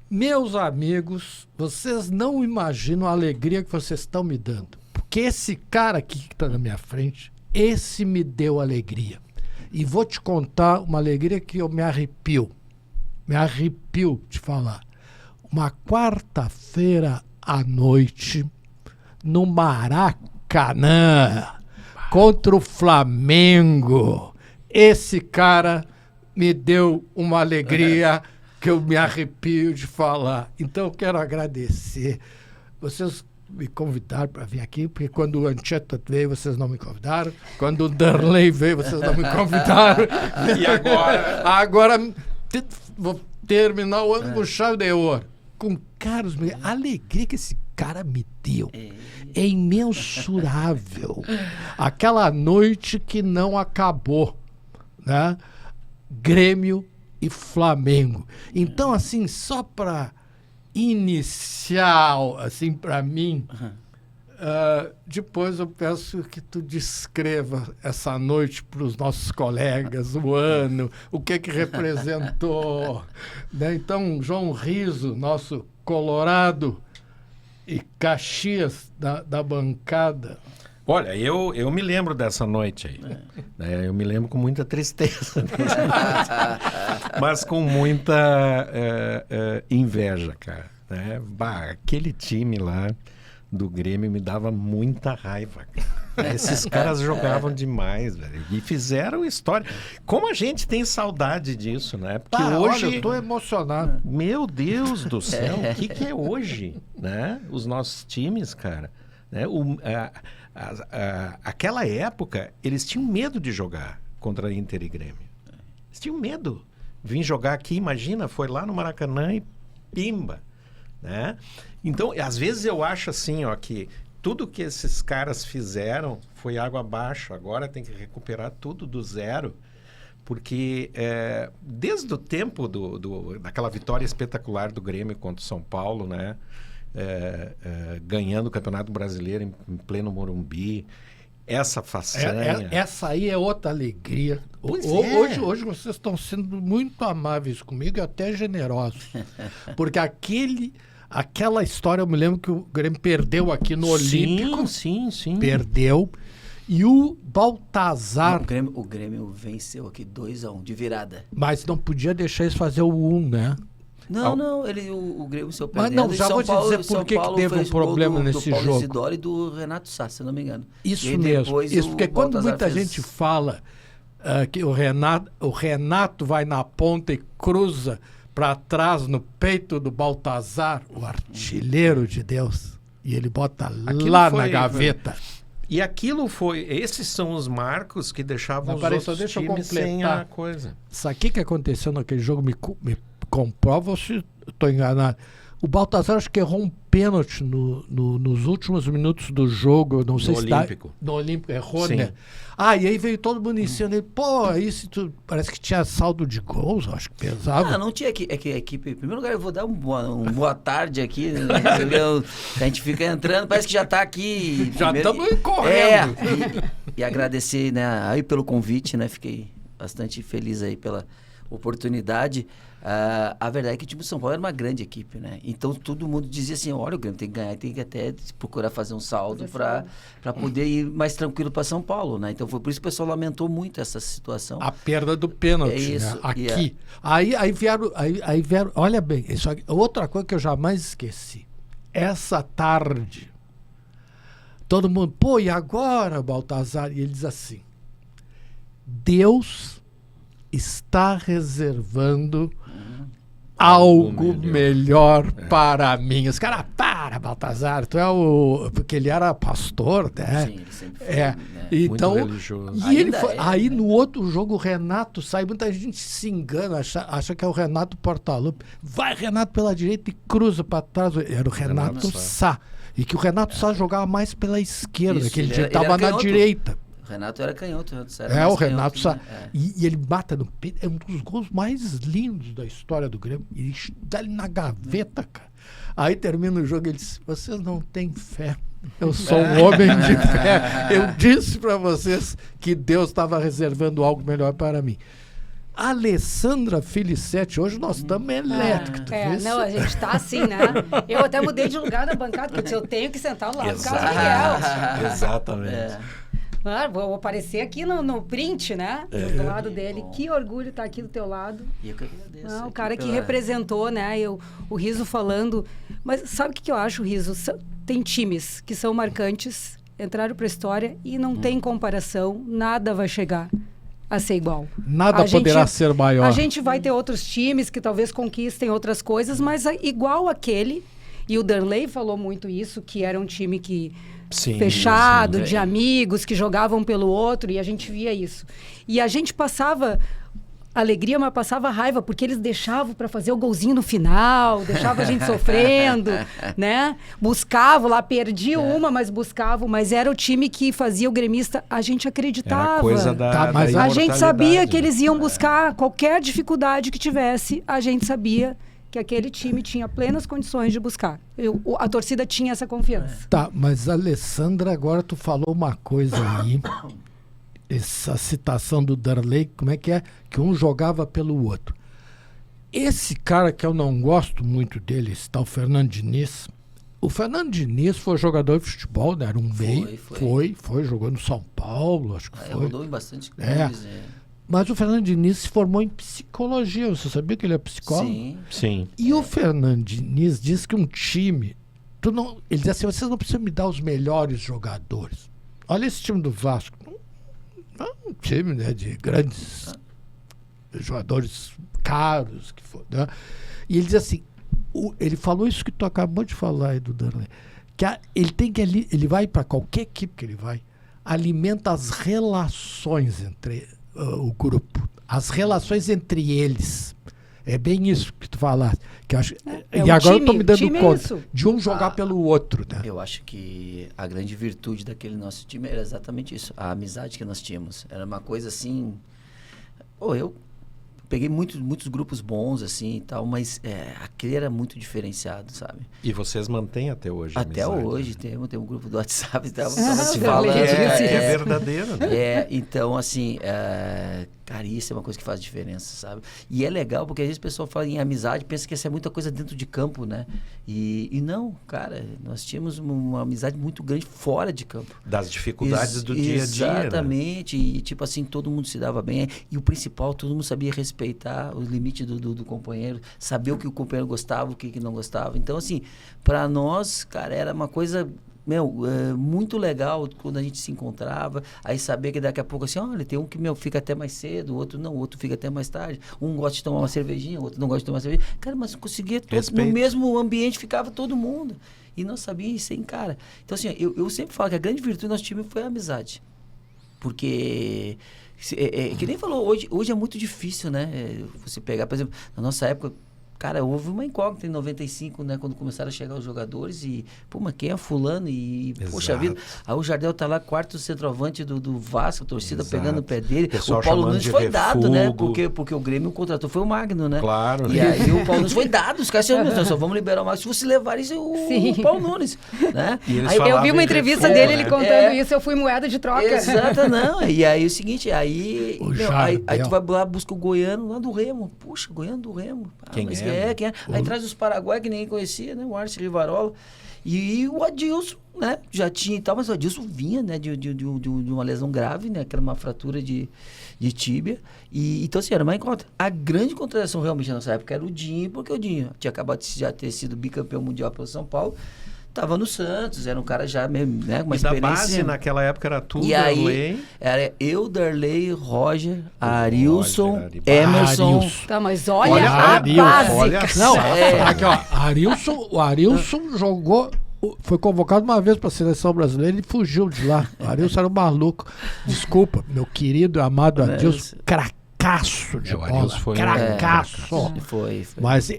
Meus amigos, vocês não imaginam a alegria que vocês estão me dando. Porque esse cara aqui que está na minha frente, esse me deu alegria. E vou te contar uma alegria que eu me arrepio. Me arrepio de falar. Uma quarta-feira à noite, no Maracanã, contra o Flamengo. Esse cara me deu uma alegria que eu me arrepio de falar. Então eu quero agradecer. Vocês me convidaram para vir aqui, porque quando o Anchieta veio, vocês não me convidaram. Quando o Darley veio, vocês não me convidaram. E agora? Agora vou terminar o ano com chave de ouro. Com Carlos Miguel. A alegria que esse cara me deu é imensurável. Aquela noite que não acabou, né? Grêmio e Flamengo. Então, assim, só para iniciar, assim, para mim, depois eu peço que tu descreva essa noite para os nossos colegas, o ano, o que representou. Né? Então, João Riso, nosso Colorado, e Caxias da bancada. Olha, eu me lembro dessa noite aí. Eu me lembro com muita tristeza. Mas com muita inveja, cara. Né? Bah, aquele time lá do Grêmio me dava muita raiva, cara. Esses caras jogavam demais, velho. E fizeram história. Como a gente tem saudade disso, né? Porque hoje... Olha, eu tô emocionado. Meu Deus do céu, o que é hoje, né? Os nossos times, cara. Né? Aquela época, eles tinham medo de jogar contra Inter e Grêmio. Eles tinham medo. Vim jogar aqui, imagina, foi lá no Maracanã e pimba. Né? Então, às vezes eu acho assim, ó, que tudo que esses caras fizeram foi água abaixo. Agora tem que recuperar tudo do zero. Porque desde o tempo daquela vitória espetacular do Grêmio contra o São Paulo, né? Ganhando o Campeonato Brasileiro em pleno Morumbi, essa façanha. Essa aí é outra alegria. Hoje vocês estão sendo muito amáveis comigo e até generosos. Porque aquela história, eu me lembro que o Grêmio perdeu aqui no Olímpico. Sim. Perdeu. E o Baltazar... O Grêmio venceu aqui 2-1, de virada. Mas não podia deixar eles fazer o 1, né? Não, o Grêmio saiu perdendo. Mas não, já vou te dizer por que teve um problema nesse jogo. Do Paulo Isidoro e do Renato Sá, se eu não me engano. Isso mesmo. Isso, porque quando muita gente fala que o Renato vai na ponta e cruza para trás no peito do Baltazar, o artilheiro de Deus, e ele bota lá na gaveta. E aquilo foi... Esses são os marcos que deixavam os outros times sem a coisa. Isso aqui que aconteceu naquele jogo me comprova ou se estou enganado. O Baltazar acho que errou um pênalti nos últimos minutos do jogo. Não sei se Olímpico. No Olímpico, errou, Sim. né? E aí veio todo mundo em cima dele. Pô, aí parece que tinha saldo de gols, acho que pesava. Não tinha. É que a equipe... Em primeiro lugar, eu vou dar um boa tarde aqui. A gente fica entrando, parece que já está aqui. Já estamos correndo. E agradecer, né, aí pelo convite, né? Fiquei bastante feliz aí pela oportunidade. A verdade é que o time de São Paulo era uma grande equipe, né? Então todo mundo dizia assim, olha, o Grêmio tem que ganhar, tem que até procurar fazer um saldo para poder ir mais tranquilo para São Paulo, né? Então foi por isso que o pessoal lamentou muito essa situação. A perda do pênalti, isso, né? Aqui. Aí vieram, olha bem, isso aqui, outra coisa que eu jamais esqueci. Essa tarde, todo mundo, pô, e agora, Baltazar? E ele diz assim, Deus está reservando algo melhor para mim. Os caras, Baltazar, tu é o... Porque ele era pastor, né? Sim, ele sempre foi, né? Então, muito religioso. E ele foi, aí no outro jogo o Renato sai, muita gente se engana, acha que é o Renato Portaluppi. Vai Renato pela direita e cruza para trás. Era o Renato Sá. E que o Renato Sá jogava mais pela esquerda, Isso, que ele ele estava na direita. O Renato era canhoto. O Renato Sá. E ele bate no peito. É um dos gols mais lindos da história do Grêmio. Ele dá ele na gaveta, cara. Aí termina o jogo e ele diz, vocês não têm fé Eu sou um homem de fé. Eu disse para vocês que Deus estava reservando algo melhor para mim. Alessandra Filicetti, hoje nós estamos elétricos. tu vê Não, a gente tá assim, né? Eu até mudei de lugar na bancada, porque eu tenho que sentar lá no caso do Miguel. Exatamente. Vou aparecer aqui no print, né? Do lado dele. Que orgulho estar aqui do teu lado. E eu que agradeço. O cara que representou, né? O Riso falando. Mas sabe o que eu acho, Riso? Tem times que são marcantes, entraram para a história e não tem comparação, nada vai chegar a ser igual. Nada poderá ser maior. A gente vai ter outros times que talvez conquistem outras coisas, mas igual aquele, e o Darley falou muito isso, que era um time que fechado, de amigos, que jogavam pelo outro, e a gente via isso. E a gente passava alegria, mas passava raiva, porque eles deixavam para fazer o golzinho no final, deixavam a gente sofrendo, né? Buscavam lá, perdiam uma, mas buscavam, mas era o time que fazia o gremista, a gente acreditava. Era a coisa da mas a gente sabia que né? eles iam buscar qualquer dificuldade que tivesse, a gente sabia que aquele time tinha plenas condições de buscar. A torcida tinha essa confiança. Tá, mas Alessandra, agora tu falou uma coisa aí, essa citação do Darley, como é? Que um jogava pelo outro. Esse cara que eu não gosto muito dele, esse tal Fernando Diniz. O Fernando Diniz foi jogador de futebol, né? Era um meio. Foi, jogou no São Paulo, acho que foi. Rodou em bastante clubes, Mas o Fernando Diniz se formou em psicologia. Você sabia que ele é psicólogo? Sim. E o Fernando Diniz diz que um time... ele diz assim, vocês não precisam me dar os melhores jogadores. Olha esse time do Vasco. Não é um time, né, de grandes jogadores caros. Né? E ele diz assim, ele falou isso que tu acabou de falar aí do Darley, que ele vai para qualquer equipe que ele vai, alimenta as relações entre o grupo, as relações entre eles. É bem isso que tu falaste. Que eu acho, e agora eu estou me dando conta de um jogar pelo outro. Né? Eu acho que a grande virtude daquele nosso time era exatamente isso. A amizade que nós tínhamos. Era uma coisa assim... eu peguei muitos grupos bons assim e tal, mas aquele era muito diferenciado, sabe? E vocês mantêm até hoje a Até amizade, hoje, né? tem um grupo do WhatsApp, estava se falando. É verdadeiro, né? Então, assim, cara, isso é uma coisa que faz diferença, sabe? E é legal, porque às vezes o pessoal fala em amizade, pensa que essa é muita coisa dentro de campo, né? E não, cara, nós tínhamos uma amizade muito grande fora de campo. Das dificuldades do dia a dia, exatamente, né? E tipo assim, todo mundo se dava bem. E o principal, todo mundo sabia respeitar o limite do companheiro, saber o que o companheiro gostava, o que não gostava. Então, assim, para nós, cara, era uma coisa... muito legal quando a gente se encontrava, aí saber que daqui a pouco assim, olha, tem um que fica até mais cedo, o outro não, o outro fica até mais tarde, um gosta de tomar uma cervejinha, o outro não gosta de tomar uma cerveja, cara, mas conseguia no mesmo ambiente, ficava todo mundo, e nós sabíamos isso, cara. Então assim, eu sempre falo que a grande virtude do nosso time foi a amizade, porque que nem falou, hoje é muito difícil, né, você pegar, por exemplo, na nossa época, cara, houve uma incógnita em 95, né? Quando começaram a chegar os jogadores e... Pô, mas quem é fulano? E poxa vida... Aí o Jardel tá lá, quarto centroavante do Vasco, a torcida pegando o pé dele. O Paulo Nunes foi dado, né? Porque o Grêmio contratou, foi o Magno, né? Claro. E aí o Paulo Nunes foi dado. Os caras disseram, só vamos liberar o Magno se você levar isso o Paulo Nunes, né? Aí, eu vi uma entrevista dele, ele contando isso, eu fui moeda de troca. Exato, não. E aí o seguinte, aí tu vai lá, busca o Goiano lá do Remo. Puxa, Goiano do Remo. Quem é? Quem é? Aí traz os Paraguai que ninguém conhecia, né? O Arce Rivarola. E o Adilson, né? Já tinha e tal, mas o Adilson vinha, né? De uma lesão grave, né? Que era uma fratura de tíbia. E, então, assim, era uma encontra. A grande contratação realmente nessa época era o Dinho, porque o Dinho tinha acabado de já ter sido bicampeão mundial pelo São Paulo. Tava no Santos, era um cara já mesmo, né? Uma experiência. Da base naquela época era tudo, e aí, era eu, Darley, Roger, Arilson, Emerson. Tá, mas olha a base. Olha aqui, ó, o Arilson jogou, foi convocado uma vez para a seleção brasileira e fugiu de lá. O Arilson era um maluco. Desculpa, meu querido, amado Adilson, cracaço de bola. Cracaço. Foi. Mas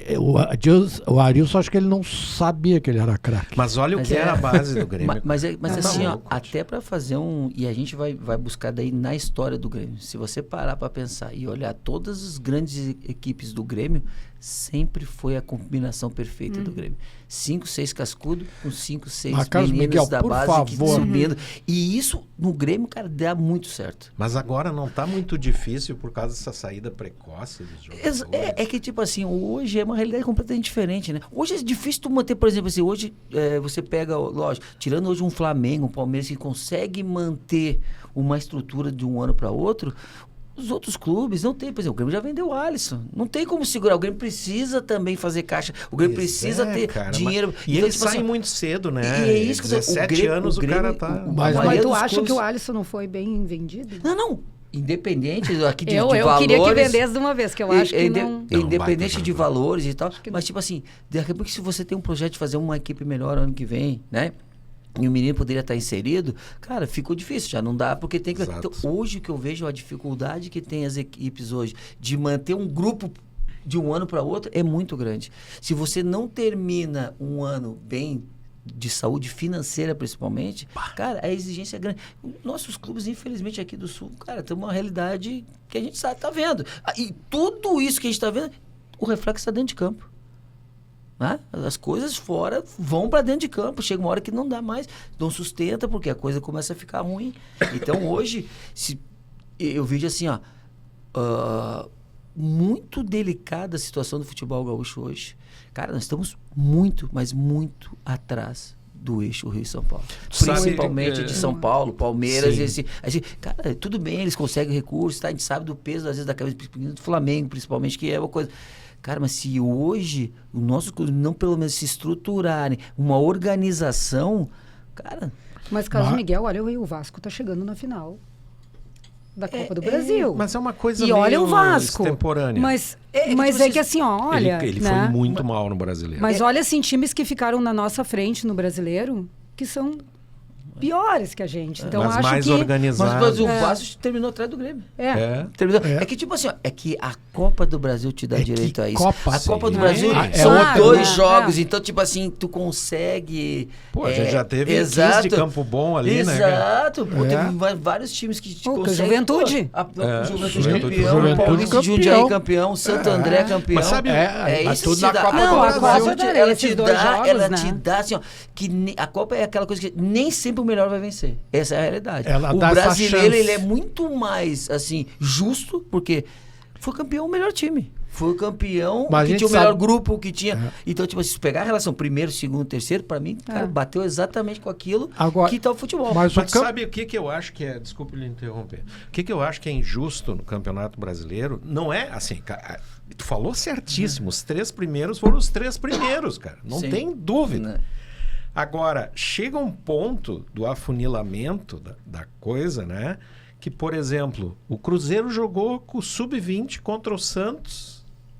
o Arilson, acho que ele não sabia que ele era craque. Mas olha o que era a base do Grêmio. Mas assim, ó, até para fazer e a gente vai buscar daí na história do Grêmio. Se você parar para pensar e olhar todas as grandes equipes do Grêmio, sempre foi a combinação perfeita do Grêmio. 5, 6 cascudos com 5, 6 Mas, Carlos meninos Miguel, da por base que favor. subindo. E isso no Grêmio, cara, dá muito certo. Mas agora não tá muito difícil por causa dessa saída precoce dos jogadores. É que, tipo assim, hoje é uma realidade completamente diferente, né? Hoje é difícil tu manter, por exemplo, assim, hoje você pega, lógico, tirando hoje um Flamengo, um Palmeiras que consegue manter uma estrutura de um ano para outro, os outros clubes não tem. Por exemplo, o Grêmio já vendeu o Alisson. Não tem como segurar. O Grêmio precisa também fazer caixa. O Grêmio precisa ter dinheiro. E então, eles tipo saem assim, muito cedo, né? E é isso que 17 anos o cara tá... Mas Mas tu dos acha clubes- que o Alisson não foi bem vendido? Não. Independente aqui de Eu valores... queria que vendesse de uma vez, que eu acho que não... baita Independente de jogador. valores e tal. que Mas, tipo assim, daqui a pouco, se você tem um projeto de fazer uma equipe melhor ano que vem, né? E o menino poderia estar inserido, cara, ficou difícil, já não dá, porque tem que... Exato. Então, hoje o que eu vejo, a dificuldade que tem as equipes hoje de manter um grupo de um ano para outro é muito grande. Se você não termina um ano bem de saúde financeira, principalmente, cara, a exigência é grande. Nossos clubes, infelizmente, aqui do Sul, cara, tem uma realidade que a gente sabe, tá vendo. E tudo isso que a gente tá vendo, o reflexo está dentro de campo. Né? As coisas fora vão para dentro de campo. Chega uma hora que não dá mais, não sustenta, porque a coisa começa a ficar ruim. Então, hoje, eu vejo assim, ó, muito delicada a situação do futebol gaúcho hoje. Cara, nós estamos muito, mas muito atrás do eixo Rio-São Paulo. Sabe, Principalmente de São Paulo, Palmeiras. Sim. Cara, tudo bem, eles conseguem recursos, tá? A gente sabe do peso, às vezes, da cabeça do Flamengo, principalmente, que é uma coisa... Cara, mas se hoje o nosso clube não pelo menos se estruturarem uma organização, cara... Mas, Carlos Miguel, olha, o Vasco tá chegando na final da Copa do Brasil. Mas é uma coisa E meio olha o Vasco. extemporânea. Mas tipo é que assim, ó, olha... Ele né? foi muito mal no Brasileiro. Mas olha, assim, times que ficaram na nossa frente no Brasileiro, que são piores que a gente. Então, mas acho mais que... organizado. Mas o Vasco terminou atrás do Grêmio. Terminou. É. É que tipo assim, ó, é que a Copa do Brasil te dá É direito que a isso. Copa, A Copa do sim. Brasil É são outra, 2 né? jogos, É. então tipo assim, tu consegue... Pô, a gente já teve exato, 15 de Campo Bom ali, né, cara? Exato, pô, É. teve vários times que Pô, conseguem... Juventude. Pô, É, Juventude Juventude campeão, Paulista de Jundiaí campeão. campeão, Santo André campeão. Mas sabe- mas isso tudo que na te dá. Copa do Não, a Brasil. Copa Ela te dá, ela né? te dá assim, ó, que a Copa é aquela coisa que nem sempre o melhor vai vencer. Essa é a realidade. Ela O dá essa brasileiro, chance. ele é muito mais, assim, justo, porque foi campeão o melhor time. Foi o campeão Mas a que gente tinha o melhor sabe- grupo, que tinha... Então, tipo, se pegar a relação primeiro, segundo, terceiro, pra mim, cara, bateu exatamente com aquilo Agora, que tá o futebol. mas Mas sabe o que eu acho que é... Desculpe lhe interromper. O que eu acho que é injusto no Campeonato Brasileiro não é assim... Tu falou certíssimo. Os 3 primeiros foram os 3 primeiros, cara. Não Sim. tem dúvida. Né? Agora, chega um ponto do afunilamento da coisa, né? Que, por exemplo, o Cruzeiro jogou com o Sub-20 contra o Santos,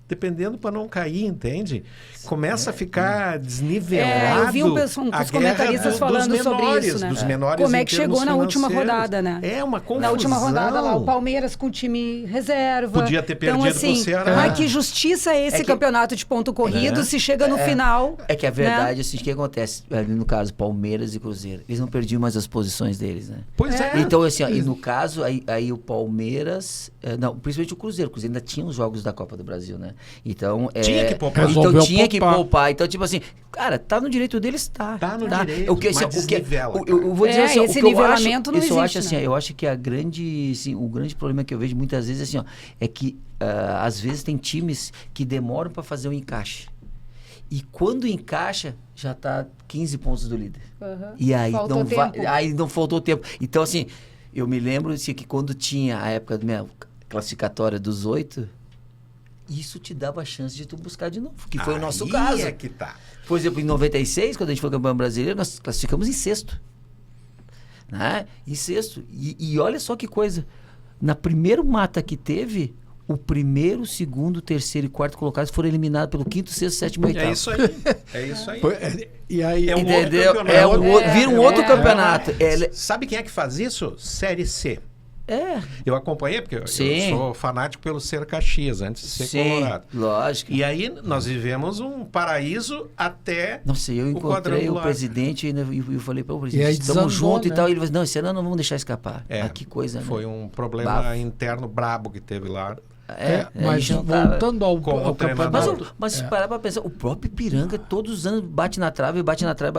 dependendo para não cair, entende? Começa a ficar desnivelado. eu vi uns a comentaristas guerra falando dos sobre menores, isso, né? Dos menores Como é em que termos chegou na última financeiros. rodada, né? É uma confusão. Na última rodada lá, o Palmeiras com time reserva. Podia ter Então, perdido assim, pro Ceará. mas que justiça é esse É que- campeonato de ponto corrido se chega no final? É que a né? verdade, assim, o que acontece? Ali no caso, Palmeiras e Cruzeiro, eles não perdiam mais as posições deles, né? Pois é. Então, assim, ó, e no caso, aí o Palmeiras... não, principalmente o Cruzeiro. O Cruzeiro ainda tinha os jogos da Copa do Brasil, né? Então... Tinha que poupar. Então Resolveu tinha que poupar. poupar. Então, tipo assim, cara, tá no direito deles? Tá no direito, O que, assim, mas o que, desnivela, eu vou dizer assim, ó, esse o que eu acho, nivelamento não isso eu existe, acho assim, né? eu acho que a grande, assim, o grande problema que eu vejo muitas vezes assim, ó, é que às vezes tem times que demoram para fazer um encaixe. E quando encaixa, já tá 15 pontos do líder. Aham. E aí Faltou tempo. aí não faltou tempo. Então, assim, eu me lembro assim, que quando tinha a época da minha classificatória dos 8, isso te dava a chance de tu buscar de novo, que foi o nosso Aí caso. é que tá. Por exemplo, em 96, quando a gente foi campeão brasileiro, nós classificamos em 6º. Né? Em 6º. E olha só que coisa. Na primeiro mata que teve, o primeiro, segundo, terceiro e quarto colocados foram eliminados pelo 5º, 6º, 7º e 8º. É isso aí. É isso aí. E aí, É um Entendeu? outro campeonato. Vira um outro campeonato. Sabe quem é que faz isso? Série C. É. Eu acompanhei, porque eu Sim. sou fanático pelo Ser Caxias, antes de ser Sim, Colorado. lógico. E aí nós vivemos um paraíso até Nossa, eu encontrei o quadrangular. presidente e eu falei para o E aí presidente, estamos desandou, juntos né? e tal. E ele falou, não, esse ano não vamos deixar escapar. É, Que coisa, foi né? um problema Bafo. interno brabo que teve lá. Mas gente não tá- voltando ao Como campeonato... Mas se parar pra pensar, o próprio Ipiranga, todos os anos bate na trave.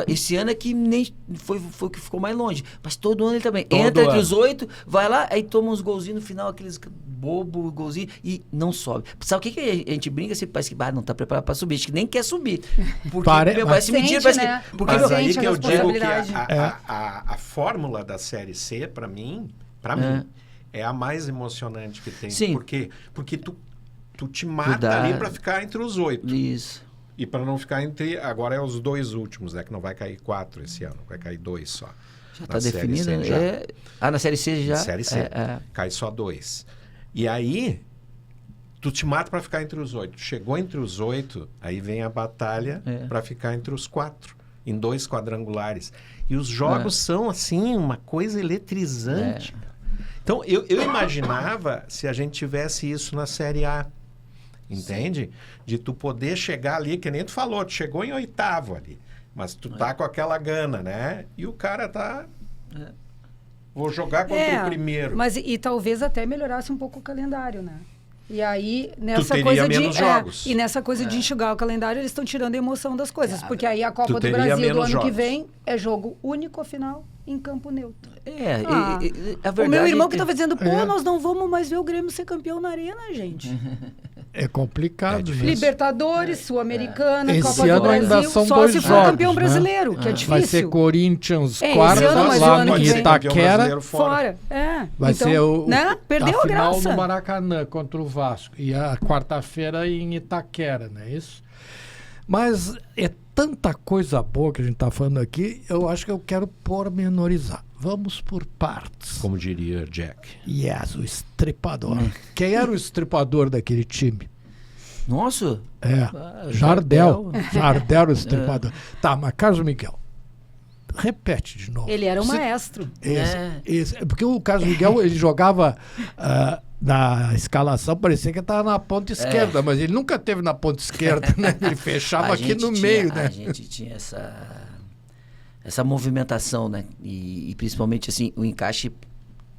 Esse ano é que nem foi o que ficou mais longe. Mas todo ano ele também. Todo Entra entre ano. os 8, vai lá, aí toma uns golzinhos no final, aqueles bobo, golzinho, e não sobe. Sabe o que a gente brinca? Você parece que não tá preparado pra subir. Acho que nem quer subir. Porque parece mentira, Sente, parece né? que... Porque, Mas meu, aí sente que a eu digo que responsabilidade. a fórmula da Série C, para mim, é a mais emocionante que tem. Sim. Porque tu te mata dá- ali para ficar entre os 8. Isso. E para não ficar entre... Agora é os 2 últimos, né? Que não vai cair 4 esse ano. Vai cair 2 só. Já Na tá Série definido, C né? já. Na Série C já? Na Série C. É. Cai só 2. E aí... Tu te mata para ficar entre os 8. Chegou entre os 8, aí vem a batalha para ficar entre os 4, em 2 quadrangulares. E os jogos são, assim, uma coisa eletrizante. Então, eu imaginava se a gente tivesse isso na Série A. Entende? De tu poder chegar ali, que nem tu falou, tu chegou em 8º ali. Mas tu tá com aquela gana, né? E o cara tá... Vou jogar contra o primeiro. Mas e talvez até melhorasse um pouco o calendário, né? E aí, nessa teria coisa menos jogos. e nessa coisa de enxugar o calendário, eles estão tirando a emoção das coisas. Porque aí a Tu Copa do teria Brasil do menos ano que jogos. vem é jogo único, final, em campo neutro. A verdade O meu irmão que é estava dizendo, nós não vamos mais ver o Grêmio ser campeão na arena, gente. É complicado, né? Libertadores, Sul-Americana, Esse Copa do ano ainda Brasil, são só 2 se for jogos, campeão né? brasileiro, que é difícil. Vai ser Corinthians Esse quarta ano, mas o lá ano em que vem. Itaquera. Fora. Vai Então, ser o né? Perdeu a final graça. no Maracanã contra o Vasco. E a quarta-feira em Itaquera, não é isso? Mas é tanta coisa boa que a gente está falando aqui, eu acho que eu quero pormenorizar. Vamos por partes. Como diria Jack. Yes, o estripador. Quem era o estripador daquele time? Nossa. Jardel. Jardel era o estripador. Tá, mas Carlos Miguel, repete de novo. Ele era um maestro. Porque o Carlos Miguel, ele jogava na escalação, parecia que estava na ponta esquerda, mas ele nunca teve na ponta esquerda, né? Ele fechava aqui no meio, né? A gente tinha essa movimentação, né? E principalmente, assim, o encaixe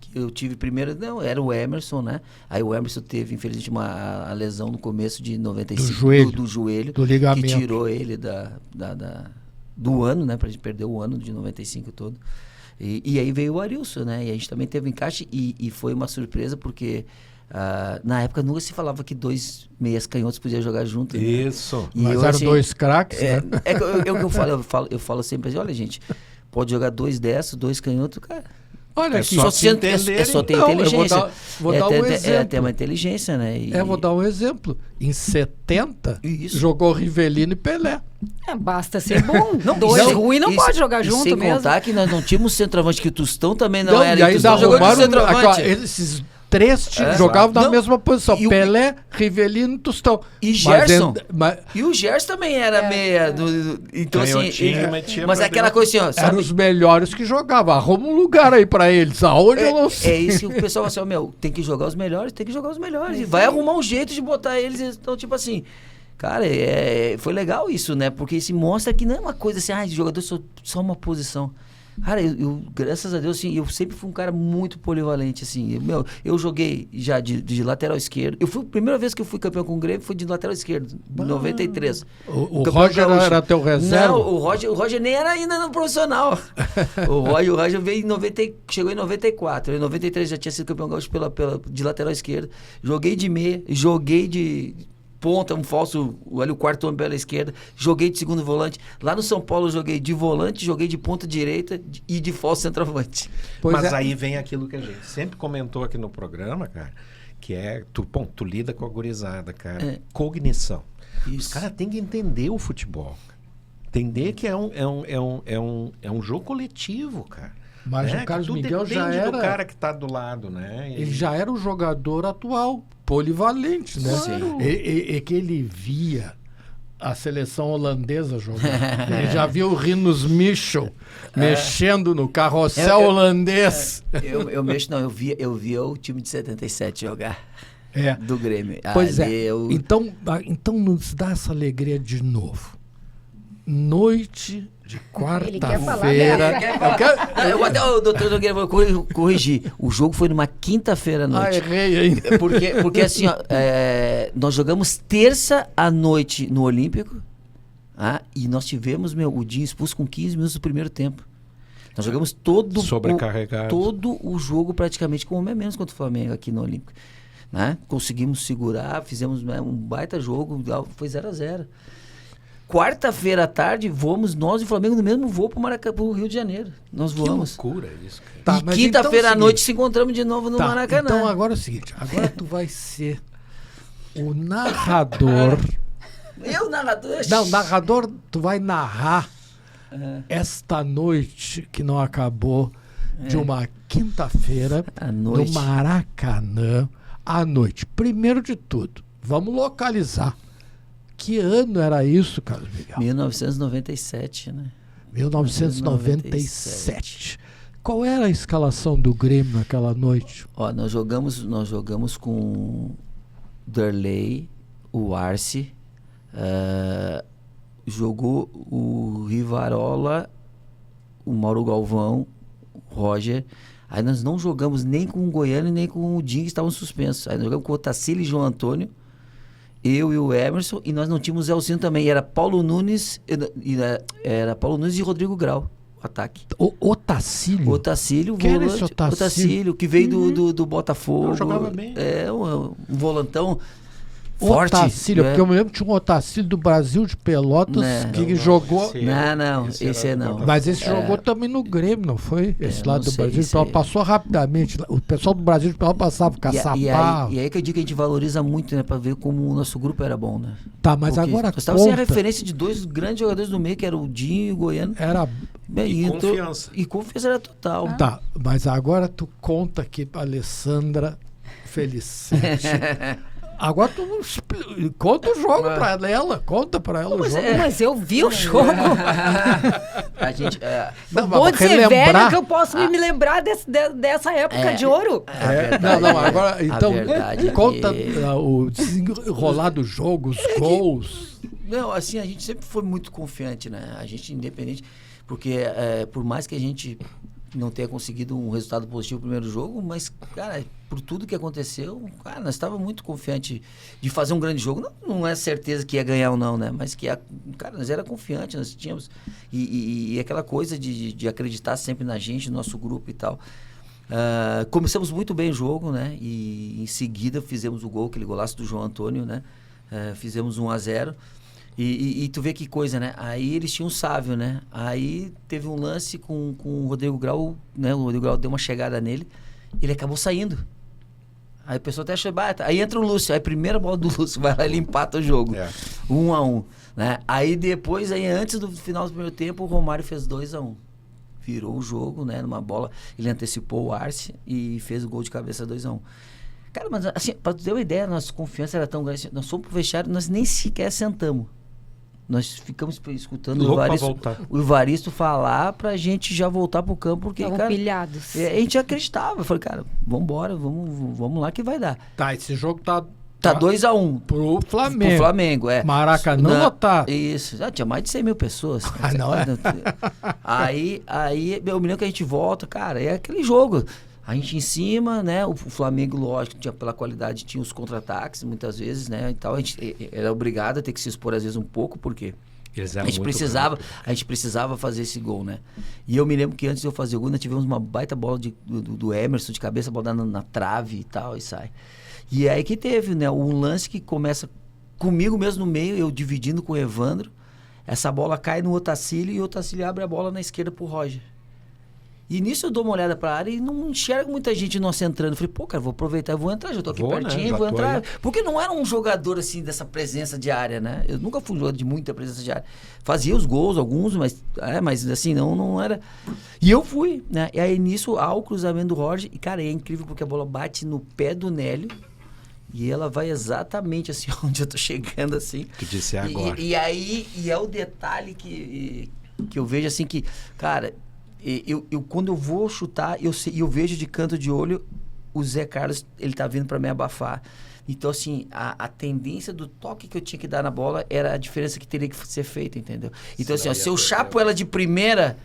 que eu tive primeiro, era o Emerson, né? Aí o Emerson teve, infelizmente, a lesão no começo de 95 do joelho, do ligamento, que tirou ele do ano, né? Pra gente perder o ano de 95 todo. E aí veio o Arilson, né? E a gente também teve encaixe e foi uma surpresa porque na época nunca se falava que 2 meias canhotos podiam jogar junto. Né? Isso. E mas eram 2 craques, né? Eu falo sempre assim, olha, gente, pode jogar 2 destros, 2 canhotos, cara. Olha aqui. Só ter inteligência. Vou dar um exemplo. É ter uma inteligência, né? Vou dar um exemplo. Em 70, jogou Rivelino e Pelé. Basta ser bom. 2 ruins não pode jogar junto sem mesmo. Contar que nós não tínhamos centroavante, que o Tostão também não era. E ainda arrumaram centroavante. Esses 3 times jogavam na mesma posição. Pelé, Rivelino e Tostão. E Gerson. E o Gerson também era meia. Então, assim. Mas aquela coisa assim, ó. Eram os melhores que jogavam. Arruma um lugar aí pra eles. Aonde eu não sei. É isso que o pessoal fala assim, tem que jogar os melhores, E vai arrumar um jeito de botar eles. Então, tipo assim. Cara, foi legal isso, né? Porque isso mostra que não é uma coisa assim, jogador só uma posição. Cara, eu graças a Deus, assim, eu sempre fui um cara muito polivalente, assim. Eu joguei já de lateral esquerdo. A primeira vez que eu fui campeão com o Grêmio foi de lateral esquerdo, em 93. O Roger era teu reserva? Não, o Roger nem era ainda no profissional. o Roger veio chegou em 94. Em 93 já tinha sido campeão gaúcho de lateral esquerdo. Joguei de meia, joguei de ponta, um falso, o quarto homem pela esquerda, joguei de segundo volante. Lá no São Paulo eu joguei de volante, joguei de ponta direita e de falso centroavante. Mas aí vem aquilo que a gente sempre comentou aqui no programa, cara, que tu lida com a gurizada, cara. Cognição. Isso. Os caras têm que entender o futebol. Entender que é um jogo coletivo, cara. Mas o Carlos Miguel já era... do cara que tá do lado, né? Ele já era o jogador atual, polivalente, né? Sim. É que ele via a seleção holandesa jogando. Ele já viu o Rinus Michel mexendo no carrossel holandês. Eu via o time de 77 jogar. Do Grêmio. Pois então nos dá essa alegria de novo. noite de Ele quer falar quarta-feira. dessa. Eu até o doutor Nogueira vai corrigir. O jogo foi numa quinta-feira à noite. errei ainda. Porque assim, ó, nós jogamos terça à noite no Olímpico, e nós tivemos o Dinho expulso com 15 minutos do primeiro tempo. Nós jogamos Sobrecarregado. todo o jogo praticamente com o menos contra o Flamengo aqui no Olímpico. Né? Conseguimos segurar, fizemos um baita jogo, foi 0-0. Quarta-feira à tarde, voamos nós e o Flamengo no mesmo voo pro Rio de Janeiro. Nós voamos. Que loucura isso, cara. Tá, E mas quinta-feira então é à o noite seguinte. se encontramos de novo no Tá, Maracanã. então agora é o seguinte. Agora tu vai ser o narrador. Eu, narrador... Não, narrador, tu vai narrar esta noite que não acabou de uma quinta-feira À no noite. Maracanã à noite. Primeiro de tudo, vamos localizar. Que ano era isso, Carlos Miguel? 1997, né? 1997. Qual era a escalação do Grêmio naquela noite? Ó, nós jogamos com Derlei, o Arce, jogou o Rivarola, o Mauro Galvão, o Roger. Aí nós não jogamos nem com o Goiano nem com o Dinho, que estavam suspensos. Aí nós jogamos com o Otacílio e João Antônio, eu e o Emerson, e nós não tínhamos o Zelcino também. Era Paulo Nunes, era Paulo Nunes e Rodrigo Grau, o ataque. O Otacílio? O Otacílio, Quem era esse volante. Otacílio? Otacílio, que veio do Botafogo. Não, jogava bem. Um volantão forte. Otacílio, porque eu me lembro que tinha um Otacílio do Brasil de Pelotas Né. que Não, jogou. esse Não, esse esse era não. do Mas esse jogou também no Grêmio, não foi? Esse lado não do sei, Brasil de sei. Pelotas passou rapidamente. O pessoal do Brasil de Pelotas passava E caçapava. aí que eu digo que a gente valoriza muito, né? Pra ver como o nosso grupo era bom, né? Tá, mas Porque agora nós estávamos sem a conta. referência de dois grandes jogadores do meio, que era o Dinho e o Goiano. Era. Bem, E confiança. E confiança era total. Tá, mas agora tu conta aqui pra Alessandra Felicete. Agora tu conta o jogo pra ela. Conta pra ela o jogo. Mas eu vi o jogo. A gente... Não, Bom mas de ser relembrar- velho que eu posso me lembrar dessa época de ouro. Não, agora, então, verdade é conta que- o desenrolar do jogo, os gols. Não, assim, a gente sempre foi muito confiante, né? A gente, independente... Porque por mais que a gente não tenha conseguido um resultado positivo no primeiro jogo, mas, cara, por tudo que aconteceu, cara, nós estávamos muito confiantes de fazer um grande jogo. Não é certeza que ia ganhar ou não, né? Mas que, cara, nós era confiante, nós tínhamos... E aquela coisa de acreditar sempre na gente, no nosso grupo e tal. Começamos muito bem o jogo, né? E em seguida fizemos o gol, aquele golaço do João Antônio, né? Fizemos 1-0. E tu vê que coisa, né? Aí eles tinham um Sávio, né? Aí teve um lance com o Rodrigo Grau, né? O Rodrigo Grau deu uma chegada nele, ele acabou saindo. Aí o pessoal até achou, aí entra o Lúcio, aí a primeira bola do Lúcio, vai lá e ele empata o jogo. 1-1, né? Aí depois, antes do final do primeiro tempo, o Romário fez 2-1. Virou o jogo, né? Numa bola, ele antecipou o Arce e fez o gol de cabeça 2-1. Cara, mas assim, pra tu ter uma ideia, nossa confiança era tão grande. Nós fomos pro vestiário, nós nem sequer sentamos. Nós ficamos escutando o Evaristo falar pra gente já voltar pro campo, porque, Estavam cara, pilhados. a gente acreditava. Eu falei, cara, vambora, vamos lá que vai dar. Tá, esse jogo tá Tá 2-1 pro Flamengo. pro Flamengo, Maracanã lotado. Isso, tinha mais de 100 mil pessoas. Não é? Aí eu me lembro que a gente volta, cara, é aquele jogo. A gente em cima, né? O Flamengo, lógico, pela qualidade, tinha os contra-ataques muitas vezes, né? E tal, a gente era obrigado a ter que se expor às vezes um pouco, porque a gente precisava fazer esse gol, né? E eu me lembro que antes de eu fazer o gol, nós tivemos uma baita bola do Emerson de cabeça, a bola na trave e tal, e sai. E aí que teve, né? Um lance que começa comigo mesmo no meio, eu dividindo com o Evandro. Essa bola cai no Otacílio e o Otacílio abre a bola na esquerda pro Roger. E nisso eu dou uma olhada pra área e não enxergo muita gente nossa entrando. Falei, pô, cara, vou aproveitar, vou entrar, já tô aqui pertinho, vou entrar. Aí. Porque não era um jogador, assim, dessa presença de área, né? Eu nunca fui um jogador de muita presença de área. Fazia os gols, alguns, mas assim, não era... E eu fui, né? E aí nisso, há o cruzamento do Roger. E, cara, é incrível porque a bola bate no pé do Nélio. E ela vai exatamente assim, onde eu tô chegando, assim. Que disse agora. E aí, é o detalhe que eu vejo, assim, que, cara... Eu quando eu vou chutar, eu vejo de canto de olho o Zé Carlos, ele tá vindo para me abafar. Então, assim, a tendência do toque que eu tinha que dar na bola era a diferença que teria que ser feita, entendeu? Então, assim, ó, se eu chapo ela de primeira,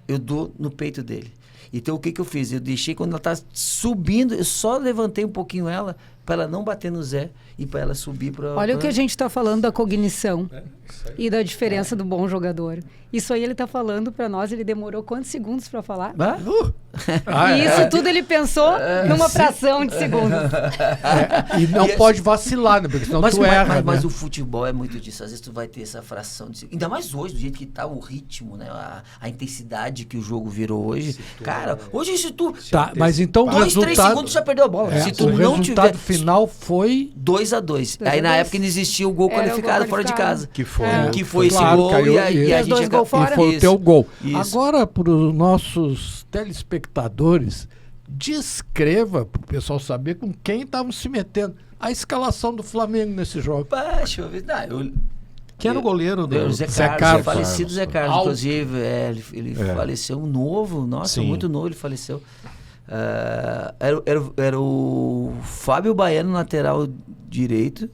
eu dou no peito dele. Então, o que eu fiz? Eu deixei quando ela tá subindo, eu só levantei um pouquinho ela para ela não bater no Zé e para ela subir para... Olha o que a gente está falando da cognição e da diferença do bom jogador. Isso aí ele está falando para nós, ele demorou quantos segundos para falar? E isso tudo ele pensou numa fração de segundos. E não pode vacilar, né? Porque senão tu erra, mas né? o futebol é muito disso. Às vezes tu vai ter essa fração de segundo. Ainda mais hoje, do jeito que tá o ritmo, né? A intensidade que o jogo virou hoje. Cara, hoje se tu... Tá, mas então o 2, 3 resultado... segundos já perdeu a bola. Se tu o não resultado tiver... final foi... 2-2. Aí na época não existia o gol Era o gol qualificado fora de casa. Que foi, Que foi esse Claro, gol caiu, e a os dois gente... gols fora. E foi o Isso. teu gol. Isso. Agora, para os nossos telespectadores, descreva para o pessoal saber com quem estavam se metendo. A escalação do Flamengo nesse jogo. Deixa eu ver. Quem era o goleiro do... O Zé Zé Carlos, Carlos. falecido Zé Carlos, Alto. inclusive, ele faleceu novo, nossa, Sim. muito novo ele faleceu. Era o Fábio Baiano, lateral direito,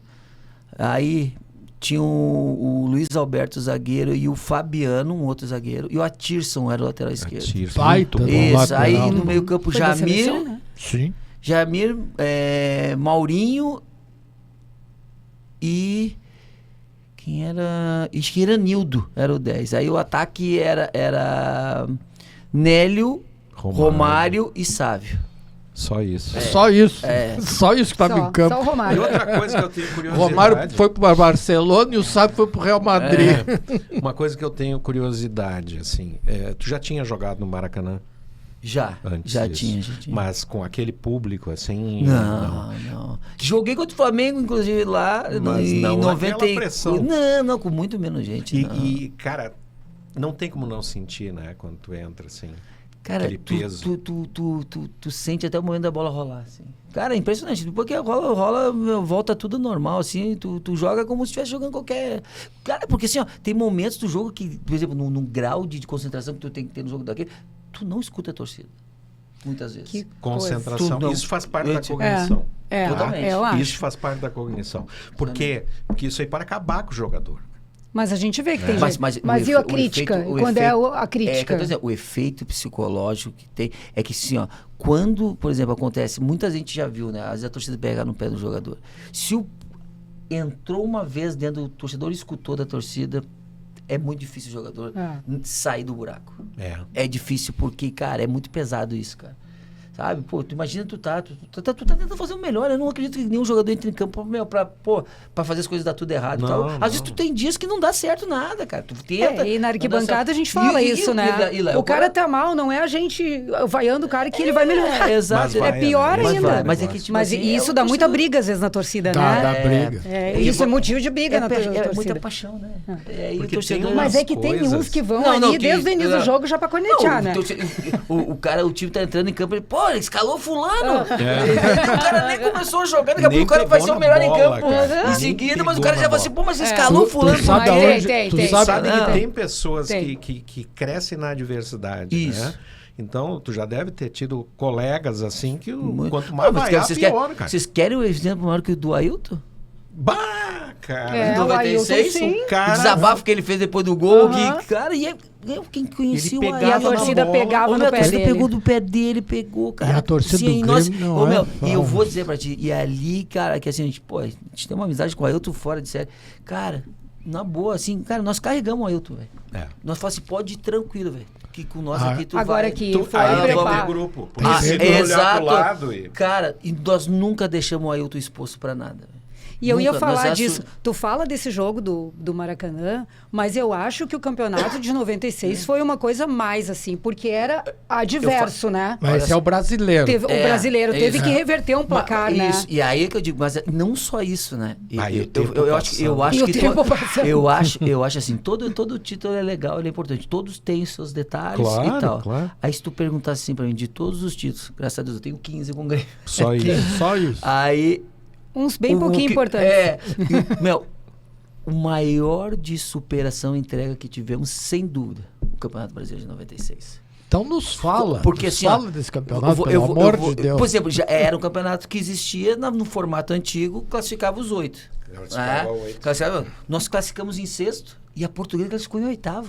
aí tinha o Luiz Alberto, zagueiro, e o Fabiano, um outro zagueiro, e o Atirson era o lateral esquerdo. Baita do Isso, lateral. aí no meio campo Foi da seleção, Jamir, né? Sim. Maurinho e... Quem era? Acho que era Nildo, era o 10. Aí o ataque era Nélio, Romário e Sávio. Só isso. Só isso. Só isso que estava em campo. Só o E Romário. outra coisa que eu tenho O curiosidade... Romário foi para o Barcelona e o Sábio foi para o Real Madrid. Uma coisa que eu tenho curiosidade, assim... tu já tinha jogado no Maracanã Já antes já disso? tinha. Mas com aquele público, assim... Não. Joguei contra o Flamengo, inclusive, lá Mas em não 90. naquela pressão. Não, com muito menos gente. não. E, cara, não tem como não sentir, né? Quando tu entra, assim... Cara, aquele peso. tu sente até o momento da bola rolar, assim. Cara, é impressionante. Depois que rola, volta tudo normal, assim. Tu joga como se estivesse jogando qualquer... Cara, porque assim, ó, tem momentos do jogo que, por exemplo, num grau de concentração que tu tem que ter no jogo daquele, tu não escuta a torcida. Muitas vezes. Que Concentração. Tudo. Isso faz parte da É, cognição. Totalmente. Eu acho. Isso faz parte da cognição. Por quê? Porque isso aí para acabar com o jogador. Mas a gente vê que tem Mas gente. o Mas e a efe- o crítica? efeito- o Quando é efeito- a crítica? que eu tô dizendo, o efeito psicológico que tem é que, assim, ó, quando, por exemplo, acontece, muita gente já viu, né? Às vezes a torcida pega no pé do jogador. Se entrou uma vez dentro do torcedor, escutou da torcida, é muito difícil o jogador sair do buraco. É difícil porque, cara, é muito pesado isso, cara. Sabe? Pô, tu imagina tu tá tentando fazer o melhor. Eu não acredito que nenhum jogador entre em campo, pra fazer as coisas dar tudo errado e tal. Às vezes tu tem dias que não dá certo nada, cara. Tu tenta. E na não dá arquibancada certo. a gente fala isso, né? E lá, o cara tá mal, não é a gente vaiando o cara que ele vai melhorar. Exato. Mas vai, É pior né? ainda. Mas é que, tipo, Mas assim, isso é o dá muita torcedor. briga, às vezes, na torcida, Dá né? briga. Isso é motivo de briga na torcida. É muita paixão, né? E Porque torcedor... tem Mas umas é que tem coisas- uns que vão Não, ali que- desde o início do jogo já pra cornetear, né? O time tá entrando em campo, ele, pô, ele escalou fulano. O cara nem começou a jogar, daqui a pouco o cara vai ser o melhor em campo cara. em Nem seguida, mas o pegou cara na já vai bola. assim, pô, mas você escalou fulano. Tu sabe Mas aonde... tem. Tu Sabe sabe... que Não. tem pessoas Tem. que crescem na adversidade, Isso. né? Então, tu já deve ter tido colegas assim que Muito. quanto mais Mas vai, vocês pior, querem, cara. vocês querem um exemplo maior que o do Ailton? Bah, cara. É, o Ailton, sim. O cara... O desabafo que ele fez depois do gol, Aham. que, cara, e quem conhecia Ele o pegava E a Ailton? na torcida bola. pegava Ô, no a pé torcida dele. pegou do pé dele, pegou, cara. E a torcida Sim, do nós- Grêmio não ô, é meu, e eu fácil. vou dizer pra ti, e ali, cara, que assim, a gente tem uma amizade com o Ailton fora de série. Cara, na boa, assim, cara, nós carregamos o Ailton, velho. É. Nós falamos assim, pode ir tranquilo, velho. Que com nós Ah. aqui tu Agora vai... que Tu, foi aí tem preparo. que grupo. Porque Ah, se tu é, olhar exato. pro lado e... Cara, e nós nunca deixamos o Ailton exposto pra nada, velho. E eu ia Nunca, falar nós disso. Tu fala desse jogo do Maracanã, mas eu acho que o campeonato de 96 foi uma coisa mais assim, porque era adverso, né? Mas esse é o brasileiro. O brasileiro teve isso. que reverter um placar, né? Isso, e aí é que eu digo, mas não só isso, né? Aí o tempo eu acho E o que tempo passando. eu acho assim, todo título é legal, ele é importante. Todos têm os seus detalhes Claro, e tal. claro. Aí se tu perguntar assim pra mim, de todos os títulos, graças a Deus, eu tenho 15 com o Grêmio. Só isso. Só isso. Aí Uns bem o pouquinho que- importantes. Meu, o maior de superação e entrega que tivemos, sem dúvida, o Campeonato Brasileiro de 96. Então nos fala. Porque nos assim, fala ó, desse campeonato, pelo amor de Deus. Por exemplo, já era um campeonato que existia no formato antigo, classificava os 8. Classificava 8. Nós classificamos em 6º e a Portuguesa classificou em 8º.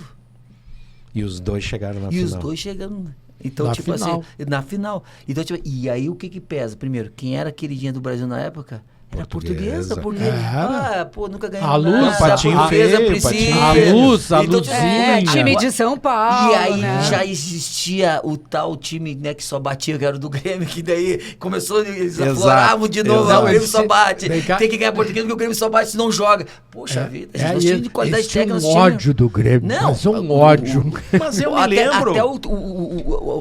E os dois chegaram na E final. os dois chegando. Então, Na tipo final. assim, na final. Então, tipo, e aí o que que pesa? Primeiro, quem era a queridinha do Brasil na época? Era a Portuguesa, porque Era. pô, nunca ganhou A Luz, nada, Patinho a Portuguesa feio, precisa. Patinho A feio. Luz, a Então, Luzinha. time de São Paulo, E aí né? já existia o tal time, né, que só batia, que era o do Grêmio, que daí começou, eles Exato, afloravam de novo, exato. o Grêmio só bate. Vem cá. Tem que ganhar Portuguesa porque o Grêmio só bate se não joga. Poxa vida, gente, nós tínhamos de qualidade eles tinham técnica. um ódio do Grêmio, Não, mas um ódio. Mas eu me Até lembro.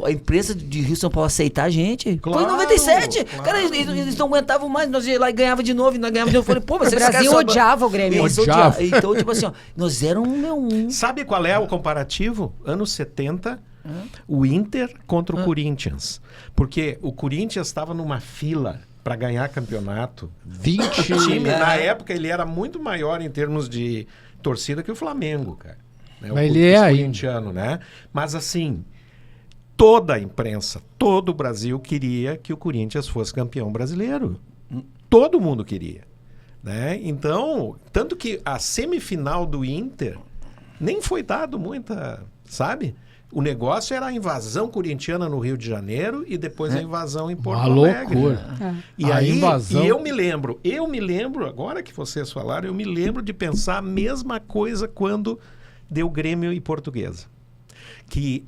a imprensa de Rio São Paulo aceitar a gente. Claro, Foi em 97. claro. Cara, eles não aguentavam mais. Nós ia lá e ganhava de novo, e nós ganhávamos de novo. Eu falei, pô, mas O Brasil odiava o Grêmio. Odiava. Então, tipo assim, ó, nós éramos Sabe qual é o comparativo? Anos 70, o Inter contra o Corinthians. Porque o Corinthians estava numa fila para ganhar campeonato. 20. O time, na época, ele era muito maior em termos de torcida que o Flamengo, cara. Né? Mas ele é ainda. corintiano, né? Mas assim, toda a imprensa, todo o Brasil queria que o Corinthians fosse campeão brasileiro. Todo mundo queria. Né? Então, tanto que a semifinal do Inter nem foi dado muita, sabe? O negócio era a invasão corintiana no Rio de Janeiro e depois a invasão em Porto Uma Alegre. loucura. E A aí, invasão- e eu me lembro, agora que vocês falaram, eu me lembro de pensar a mesma coisa quando deu Grêmio e Portuguesa. Que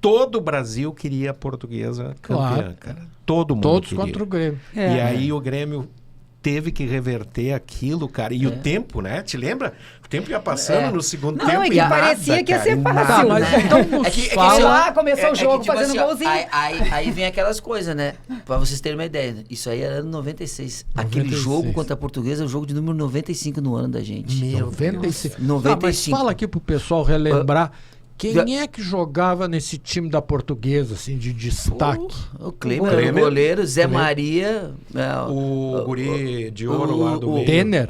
todo o Brasil queria a Portuguesa campeã, Claro. cara. Todo mundo Todos queria. contra o Grêmio. E aí o Grêmio teve que reverter aquilo, cara. E o tempo, né? Te lembra? O tempo ia passando no segundo Não, tempo e e que nada, parecia que ia cara, ser e fácil, nada. mas né? então nos Sei lá, começou o jogo tipo fazendo assim, ó, golzinho. Aí vem aquelas coisas, né? Pra vocês terem uma ideia. Isso aí era ano 96. Aquele 96. jogo contra a Portuguesa é o jogo de número 95 no ano da gente. 95. 95. Tá, mas fala aqui pro pessoal relembrar quem é que jogava nesse time da Portuguesa, assim, de destaque. O Klemer era o Klemer. goleiro, Zé Maria. O guri de ouro lá do meio. Denner.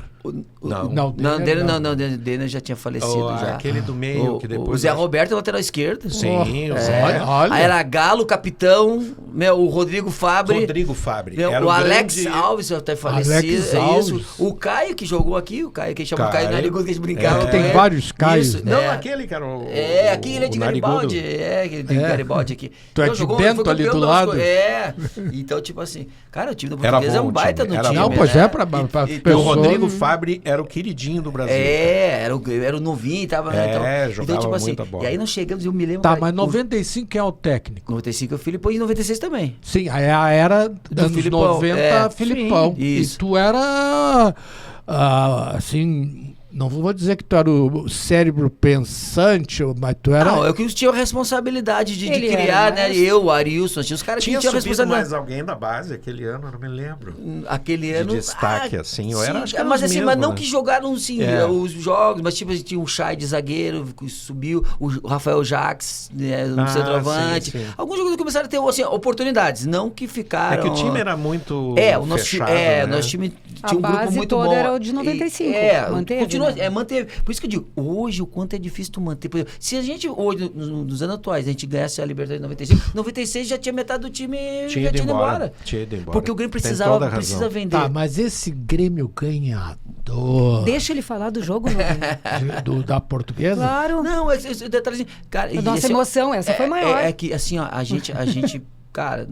Não. Não, Denner já tinha falecido já. Aquele do meio, que depois... O Zé Roberto, lateral esquerdo. Sim, o É. Zé. Olha. Aí era Galo, capitão, o Rodrigo Fabre. Rodrigo Fabre. Meu, Era o Alex grande- Alves, até falecido. Alex É Alves. isso. O Caio, que jogou aqui, o Caio, que chama Caio Caio. Narigudo, que a gente brincava. É. com Tem ele. vários Caios, Isso, né? Não, é. aquele que era o... É, aqui ele é de o Garibaldi. narigudo. É, ele é de Garibaldi aqui. Tu é de jogou, Bento foi ali campeão do das lado? É. Então, tipo assim, cara, o time do Era Português é bom um o baita time, no era time. bom. Não, pois né? é, pra E o pessoa... Rodrigo Fabre era o queridinho do Brasil. É, era o novinho, tava. É, então, jogava tipo assim, muita bola. e aí nós chegamos, eu me lembro. Tá, cara, mas o 95 quem é o técnico? 95 é o Filipão e 96 também. Sim, aí a era anos Filipão, 90, é. Filipão. Sim, E isso. tu era, assim, não vou dizer que tu era o cérebro pensante, mas tu era... Não, eu que tinha a responsabilidade de Ele criar, era, né? mas- Eu, o Arilson, tinha os caras que Tinha tinham a subido mais responsabilidade. alguém da base aquele ano, eu não me lembro. Aquele De ano. destaque, assim, eu sim, era, acho que era mas os assim, mesmos, mas não né? que jogaram sim, É. os jogos, mas tipo, tinha um Chay de zagueiro que subiu, o Rafael Jacques, né, no Ah, centroavante. sim, sim. Alguns jogadores começaram a ter assim, oportunidades, não que É ficaram. que o time era muito O nosso fechado, time, né? nosso time A tinha um grupo base muito toda bom. era o de 95, manteve, continua, né? manteve. Por isso que eu digo, hoje o quanto é difícil tu manter. Por exemplo, se a gente hoje, nos anos atuais, a gente ganhasse a Libertadores em 95, 96 já tinha metade do time Tinha já ido tinha ido embora. embora. Tinha ido embora. Porque o Grêmio Tem precisa toda a razão. vender. Tá, mas esse Grêmio ganhador Deixa ele falar do jogo, não. da Portuguesa? Claro. Não, esse detalhezinho. Cara, A nossa assim, ó, emoção, essa foi maior. É que, assim, ó, a gente cara,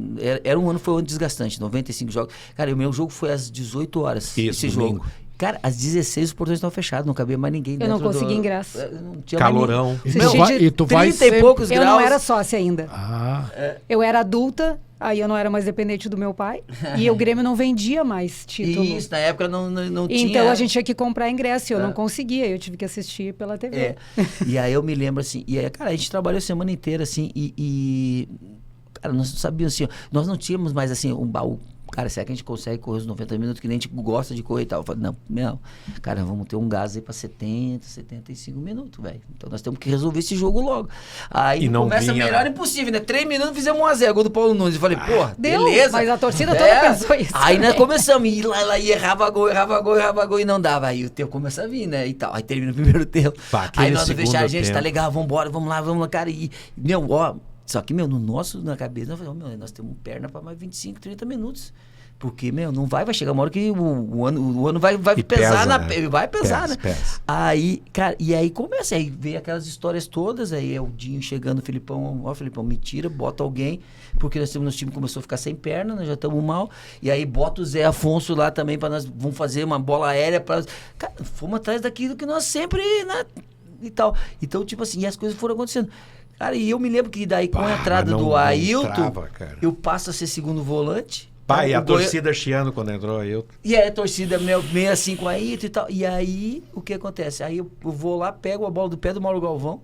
foi um ano desgastante, 95 jogos. Cara, o meu jogo foi às 18 horas. Isso, esse domingo. jogo. Cara, às 16 os portões estavam fechados, não cabia mais ninguém Eu não dentro consegui ingresso. Não tinha mais Calorão. E Meu, tu vai, e tu vai 30 e sempre... poucos Eu graus. não era sócia ainda. Ah, Eu era adulta, aí eu não era mais dependente do meu pai. E o Grêmio não vendia mais título. Isso, na época não tinha. Então a gente tinha que comprar ingresso e eu não conseguia. Eu tive que assistir pela TV. É. E aí eu me lembro assim, e aí, cara, a gente trabalhou a semana inteira assim, cara, nós não sabíamos assim, ó, nós não tínhamos mais assim um baú. Cara, será que a gente consegue correr os 90 minutos que nem a gente gosta de correr e tal? Eu falei, não, cara, vamos ter um gás aí pra 70, 75 minutos, velho. Então nós temos que resolver esse jogo logo. Aí E não começa vinha, melhor né? impossível, né? 3 minutos fizemos 1x0, gol do Paulo Nunes. Eu falei, porra, Deu, beleza. mas a torcida toda pensou isso. Aí nós começamos, e lá, e errava gol, e não dava. Aí o tempo começa a vir, né? E tal. Aí termina o primeiro tempo. Pá, aquele Aí nós segundo deixamos, a gente, tempo. tá legal, vamos lá, cara. E, meu, ó, Só que, na cabeça, nós temos perna para mais 25, 30 minutos. Porque, não vai chegar uma hora que o ano vai pesar vai pesar, né? Pesa. Aí, cara, e aí começa, aí vem aquelas histórias todas, aí é o Dinho chegando, o Filipão, Filipão, me tira, bota alguém, porque nosso time começou a ficar sem perna, nós já estamos mal, e aí bota o Zé Afonso lá também, para nós, vamos fazer uma bola aérea, cara, fomos atrás daquilo que nós sempre, né, e tal. Então, tipo assim, e as coisas foram acontecendo. Cara, e eu me lembro que daí com a entrada do Ailton, eu passo a ser segundo volante. E a torcida chiando quando entrou o Ailton. E aí a torcida meio assim com o Ailton e tal. E aí, o que acontece? Aí eu vou lá, pego a bola do pé do Mauro Galvão.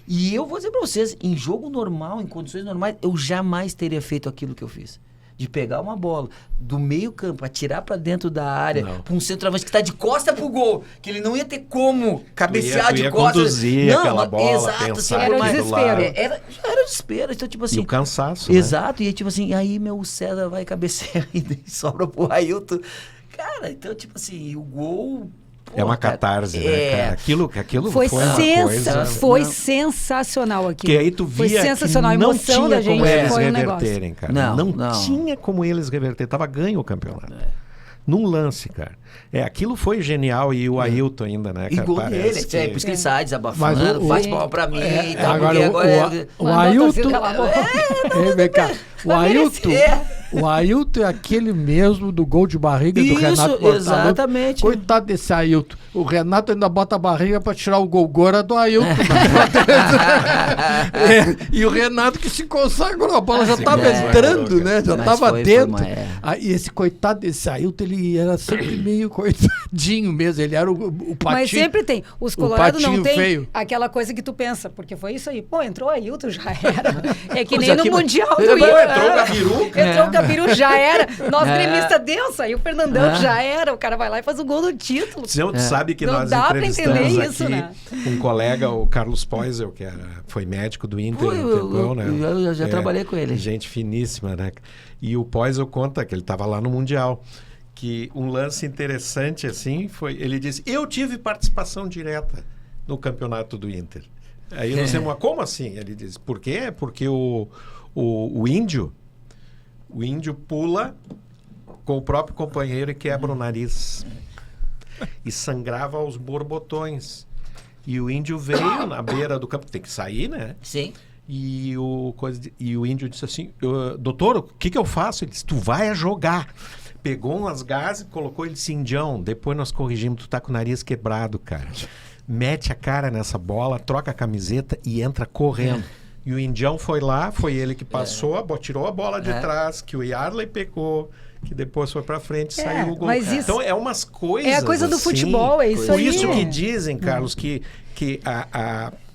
E eu vou dizer pra vocês, em jogo normal, em condições normais, eu jamais teria feito aquilo que eu fiz. De pegar uma bola do meio campo, atirar pra dentro da área, pra um centroavante que tá de costa pro gol, que ele não ia ter como cabecear de costas. Conduzir aquela bola, exato, pensar era o desespero. Era o desespero. Então, tipo assim... E o cansaço, exato, e tipo assim, aí o César vai cabecear e sobra pro Ailton. Cara, então, tipo assim, o gol... É uma catarse, né, cara? Aquilo foi uma coisa... Foi sensacional aqui. Porque aí tu via foi sensacional. A emoção da gente foi um negócio. Cara. Não tinha como eles reverter. Tava ganho o campeonato. Num lance, cara. Aquilo foi genial. E o Ailton ainda, né, cara? E gol dele. Por isso que ele sai desabafando, faz palma pra mim e tal. O Ailton... O Ailton é aquele mesmo do gol de barriga do Renato Portaluppi. Exatamente. Coitado desse Ailton. O Renato ainda bota a barriga pra tirar o gol gora do Ailton. E o Renato que se consagrou. A bola já tava entrando, né? Já tava dentro. E esse coitado desse Ailton, ele era sempre meio coitadinho mesmo. Ele era o patinho. Mas sempre tem. Os colorados não tem feio. aquela coisa que tu pensa. Porque foi isso aí. Pô, entrou Ailton, já era. É que nem no Mundial do Entrou o Gabiru. Entrou o Gabiru, já era. Nós gremistas deu, saiu o Fernandão, já era. O cara vai lá e faz o gol do título. Você sabe que não nós dá pra entender entrevistamos isso, aqui né? um colega, o Carlos Poisel, que foi médico do Inter. Eu já trabalhei com ele. Gente finíssima, né? E o Poisel conta que ele estava lá no Mundial. Que um lance interessante, assim, foi... Ele disse, eu tive participação direta no campeonato do Inter. Aí eu não sei, mas como assim? Ele disse, por quê? Porque o índio pula com o próprio companheiro e quebra o nariz. E sangrava aos borbotões. E o índio veio na beira do campo, tem que sair, né? Sim. E o índio disse assim, doutor, o que eu faço? Ele disse, tu vai a jogar. Pegou umas gases, colocou ele cindião. Depois nós corrigimos, tu tá com o nariz quebrado, cara. Mete a cara nessa bola, troca a camiseta e entra correndo. E o indião foi lá, foi ele que passou, tirou a bola de trás, que o Yarley pegou, que depois foi pra frente e saiu o gol. Mas isso então é umas coisas é a coisa do futebol, é isso por aí. Por isso que dizem, Carlos, que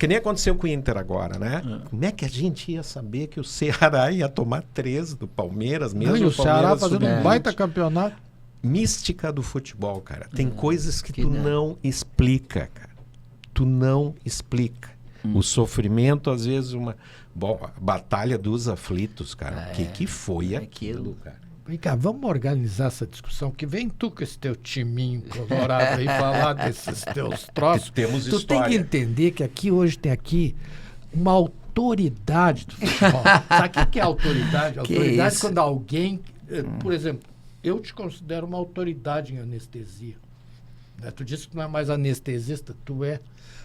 nem aconteceu com o Inter agora, né? Como é que a gente ia saber que o Ceará ia tomar 3 do Palmeiras, mesmo E o Ceará Palmeiras fazendo um baita campeonato. Mística do futebol, cara. Tem coisas que tu não explica, cara. Tu não explica. O sofrimento, às vezes, a batalha dos aflitos, cara. O que foi aquilo, cara? Vem cá, vamos organizar essa discussão, que vem tu com esse teu timinho colorado aí falar desses teus troços. Temos tu história. tem que entender que hoje tem uma autoridade do futebol. Sabe o que é autoridade? Autoridade é quando alguém... Por exemplo, eu te considero uma autoridade em anestesia. Né? Tu disse que não é mais anestesista, tu é.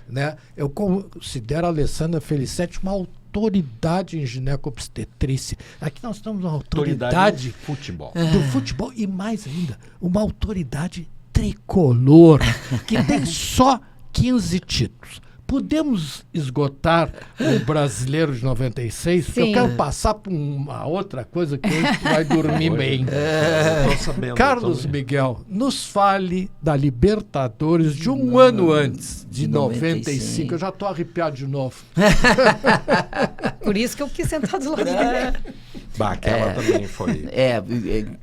Né? Eu considero a Alessandra Felicetti uma autoridade em ginecobstetrícia. Aqui nós temos uma autoridade do futebol. Do futebol e mais ainda, uma autoridade tricolor, que tem só 15 títulos. Podemos esgotar o Brasileiro de 96? Porque eu quero passar por uma outra coisa que hoje tu vai dormir bem. Carlos Miguel, nos fale da Libertadores de um ano antes, de 95. Eu já estou arrepiado de novo. Por isso que eu quis sentar do lado dele. Aquela também foi...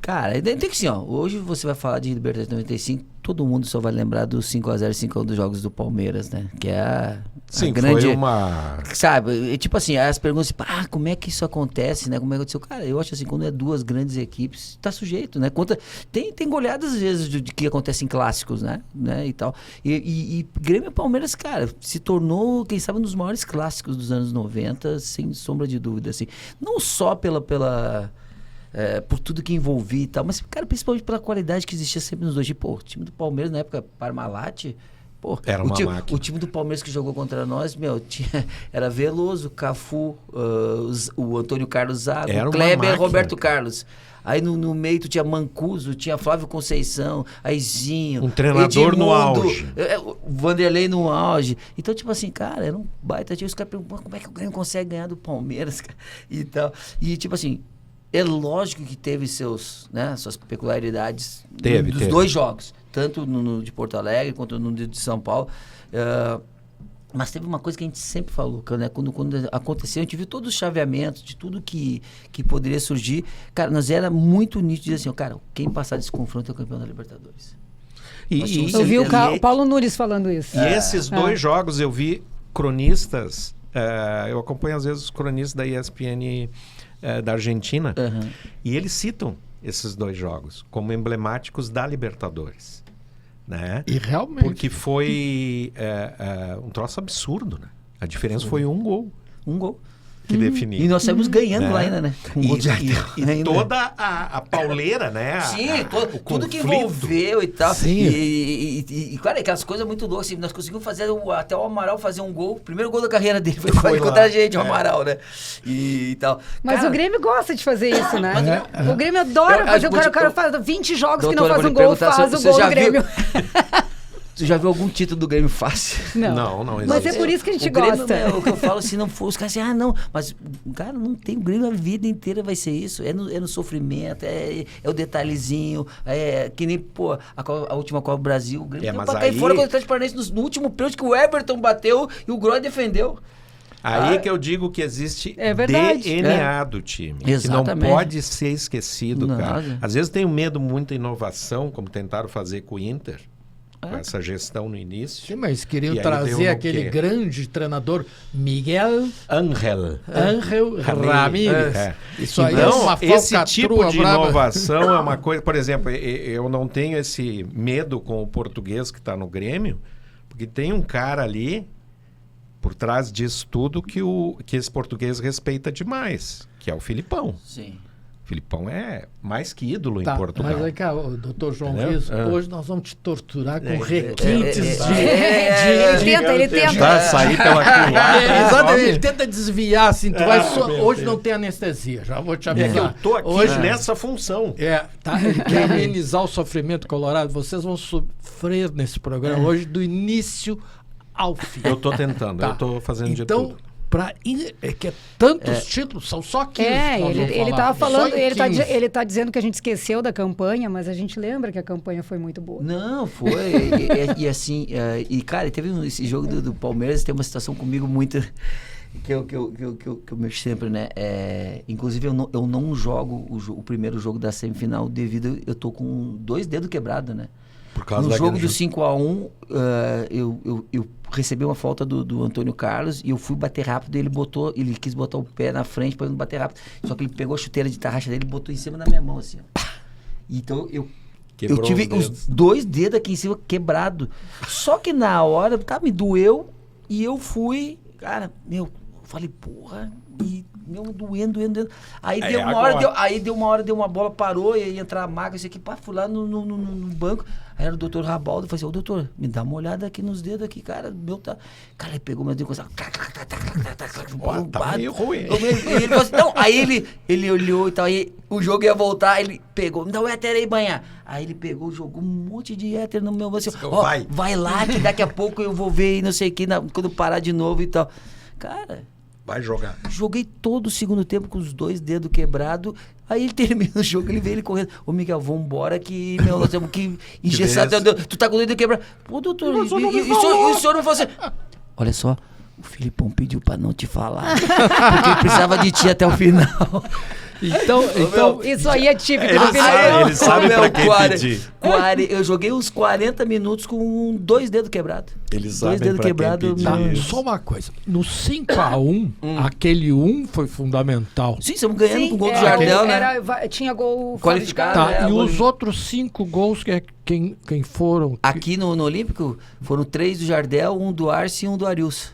Cara, tem que assim, ó, hoje você vai falar de Libertadores de 95, todo mundo só vai lembrar dos 5x0 e 5x1 dos jogos do Palmeiras, né? Que é a Sim, grande... foi uma... Sabe, tipo assim, as perguntas, como é que isso acontece, né? Como é que aconteceu? Cara, eu acho assim, quando é duas grandes equipes, tá sujeito, né? Tem goleadas, às vezes, de que acontecem em clássicos, né? E tal. E Grêmio e Palmeiras, cara, se tornou, quem sabe, um dos maiores clássicos dos anos 90, sem sombra de dúvida, assim. Não só por tudo que envolvia e tal, mas, cara, principalmente pela qualidade que existia sempre nos dois. Pô, o time do Palmeiras, na época, Parmalat, pô, Era uma máquina. O time do Palmeiras que jogou contra nós, era Veloso, Cafu, o Antônio Carlos Zago, Era uma Kleber, máquina, Roberto cara. Carlos. Aí no meio tu tinha Mancuso, tinha Flávio Conceição, Aizinho. Um treinador no auge. O Vanderlei no auge. Então, tipo assim, cara, era um baita time. Os caras perguntam, como é que o Grêmio consegue ganhar do Palmeiras, cara? E tal. E, tipo assim, é lógico que teve suas peculiaridades dos dois jogos. Tanto no de Porto Alegre quanto no de São Paulo. Mas teve uma coisa que a gente sempre falou, né? Quando aconteceu, a gente viu todos os chaveamentos de tudo que poderia surgir. Cara, nós era muito nítido de dizer assim, cara, quem passar desse confronto é o campeão da Libertadores. Eu vi o Paulo Nunes falando isso. E esses dois jogos eu vi cronistas, eu acompanho às vezes os cronistas da ESPN da Argentina, e eles citam esses dois jogos como emblemáticos da Libertadores. Né? E realmente. Porque foi um troço absurdo, né? A diferença foi um gol. Um gol. Que definiu. E nós saímos ganhando lá ainda, né? E toda a pauleira, né? Sim, tudo que conflito. envolveu e tal. Sim. E claro, aquelas coisas muito loucas. Assim, nós conseguimos fazer até o Amaral fazer um gol. O primeiro gol da carreira dele foi contra a gente, o Amaral, né? E tal. Mas cara, o Grêmio gosta de fazer isso, né? O Grêmio adora fazer. O cara faz 20 jogos que não faz um gol, faz o gol do Grêmio. Tu já viu algum título do Grêmio fácil? Não. Não Mas é por isso que a gente Grêmio, gosta. O que eu falo, se não for, os caras dizem, não, mas, cara, não tem, o Grêmio a vida inteira vai ser isso, é no sofrimento, é o detalhezinho, que nem, pô, a última Copa do Brasil, o Grêmio deu pra cair fora contra o Atlético Paranaense no último pênalti que o Everton bateu e o Groy defendeu. Aí que eu digo que existe DNA do time. Exatamente. Que não pode ser esquecido, cara. Nada. Às vezes tem medo muita inovação, como tentaram fazer com o Inter. Com essa gestão no início. Sim, mas queriam E aí trazer deu no aquele quê? grande treinador Miguel Ángel Ramírez. Isso aí é Então, uma esse falcatrua tipo de braba. inovação é uma coisa... Por exemplo, eu não tenho esse medo com o português que está no Grêmio, porque tem um cara ali, por trás disso tudo, que esse português respeita demais, que é o Filipão. Sim. Filipão é mais que ídolo em Tá, Portugal. mas aí, cara, o doutor João Entendeu? Riso, hoje nós vamos te torturar com requintes Ele tenta. Tá, sair pela culatra. Exatamente, ele tenta desviar, assim, hoje não tem anestesia, já vou te É que eu avisar. tô aqui Hoje, nessa função. ele quer amenizar o sofrimento colorado, vocês vão sofrer nesse programa hoje do início ao fim. Eu tô tentando, Tá. eu tô fazendo de Então, tudo. que é tantos títulos, são só 15 que nós vamos ele falar. tava falando, Só em 15. ele tá dizendo que a gente esqueceu da campanha, mas a gente lembra que a campanha foi muito boa. Não, foi. E assim, cara, teve esse jogo do Palmeiras, tem uma situação comigo muito. Que eu mexo sempre, né? Inclusive, eu não jogo o primeiro jogo da semifinal devido. Eu tô com 2 dedos quebrados, né? Por causa No jogo daquele do 5x1, eu recebi uma falta do Antônio Carlos e eu fui bater rápido. Ele quis botar o pé na frente para eu não bater rápido. Só que ele pegou a chuteira de tarraxa dele e botou em cima da minha mão, assim. Ó. Então eu tive os 2 dedos aqui em cima quebrado. Só que na hora, me doeu e eu fui, cara, eu falei, porra, e doendo. Aí deu uma hora, deu uma bola, parou, ia entrar a maca, isso aqui, fui lá no banco. Aí era o doutor Rabaldo, eu falei assim, doutor, me dá uma olhada aqui nos dedos aqui, cara, meu tá... Cara, ele pegou meu dedo e começou tá meio ruim. Ele falou assim, não, aí ele olhou e tal, aí o jogo ia voltar, ele pegou, me dá o éter aí, banhar. Aí ele pegou, jogou um monte de éter no meu, assim, vai lá que daqui a pouco eu vou ver e não sei o que, quando parar de novo e tal. Cara... Vai jogar. Joguei todo o segundo tempo com os 2 dedos quebrados. Aí ele termina o jogo, ele veio ele correndo. Ô, Miguel, vambora que nós temos que engessar teu dedo. Tu tá com o dedo quebrado. Pô, doutor, e o senhor não falou assim... Olha só, o Filipão pediu pra não te falar. Porque ele precisava de ti até o final. Então, Isso aí é típico Ele do sabe, ele sabe pra quem pedir. Eu joguei uns 40 minutos com 2 dedos quebrados. Eles 2 sabem dedos pra quem quebrados. pedir. tá, Isso. só uma coisa. No 5-1, aquele 1 foi fundamental. Sim, estamos ganhando com o gol do é, Jardel, né? Tinha gol Qualificado. fora de Tá, casa. e gol os de- outros 5 gols, quem foram? Aqui no Olímpico, foram 3 do Jardel, 1 do Arce e 1 do Arius.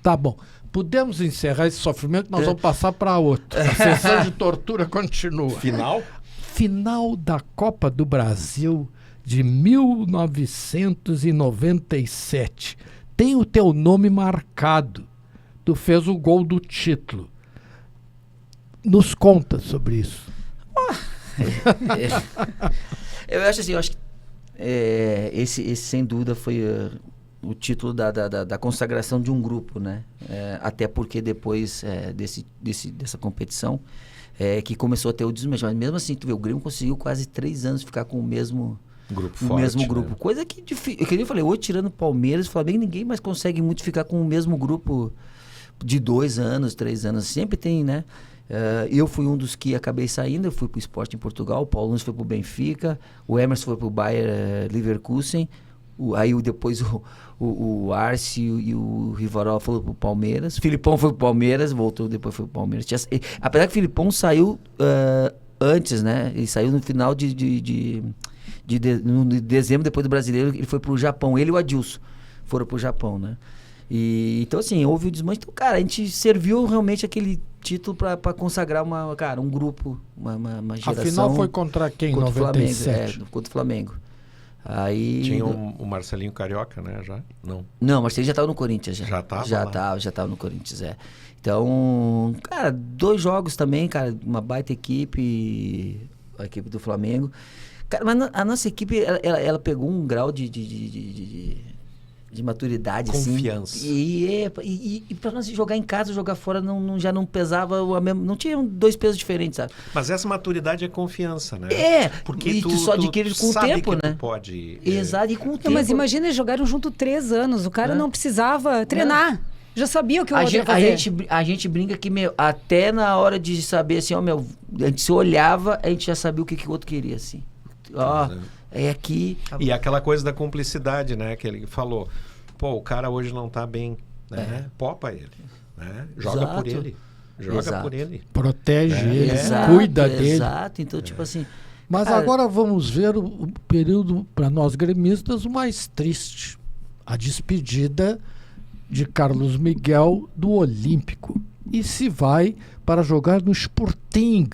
Tá bom. Podemos encerrar esse sofrimento, nós vamos passar para outro. A sessão de tortura continua. Final? Final da Copa do Brasil de 1997. Tem o teu nome marcado. Tu fez o gol do título. Nos conta sobre isso. Eu acho assim, que esse sem dúvida foi o título da consagração de um grupo, né? Até porque depois dessa competição que começou a ter o desmanche. Mas mesmo assim, tu vê, o Grêmio conseguiu quase 3 anos ficar com o mesmo Grupo o forte, mesmo grupo. né? Coisa que difícil. Eu falei, hoje tirando Palmeiras e Flamengo, ninguém mais consegue muito ficar com o mesmo grupo de 2 anos, 3 anos. Sempre tem, né? Eu fui um dos que acabei saindo, eu fui pro Sport em Portugal, o Paulo Nunes foi pro Benfica, o Emerson foi pro Bayer Leverkusen, aí depois o Arce e o Rivarol foram pro Palmeiras, o Filipão foi pro Palmeiras, voltou, depois foi pro Palmeiras. Apesar que o Filipão saiu antes, né? Ele saiu no final de dezembro, depois do Brasileiro, ele foi pro Japão, ele e o Adilson foram pro Japão, né? Então, assim, houve o desmanche. Então, cara, a gente serviu realmente aquele título para consagrar um grupo, uma geração. Afinal, foi contra quem em contra 97? Contra o Flamengo. Aí... Tinha o Marcelinho Carioca, né? Já? Não. Não, mas ele já estava no Corinthians. Já tava já tava no Corinthians, Então, cara, 2 jogos também, cara, uma baita equipe, a equipe do Flamengo. Cara, mas a nossa equipe, ela pegou um grau de maturidade, confiança. Assim, e para nós jogar em casa, jogar fora, já não pesava não tinha 2 pesos diferentes, sabe? Mas essa maturidade é confiança, né? Porque e tu só adquire com o tempo, que né? Tu pode. Exato, e com o tempo. Mas imagina, eles jogaram junto 3 anos. O cara não precisava treinar. Já sabia o que o outro ia fazer. A gente brinca que, até na hora de saber, assim, a gente se olhava, a gente já sabia o que o outro queria, assim. É aqui. E aquela coisa da cumplicidade, né? Que ele falou, pô, o cara hoje não tá bem, né? Popa ele, né? Joga por ele. Joga por ele. Protege ele, cuida dele. Exato, então, tipo assim... Mas agora vamos ver o período, para nós gremistas, o mais triste. A despedida de Carlos Miguel do Olímpico. E se vai para jogar no Sporting.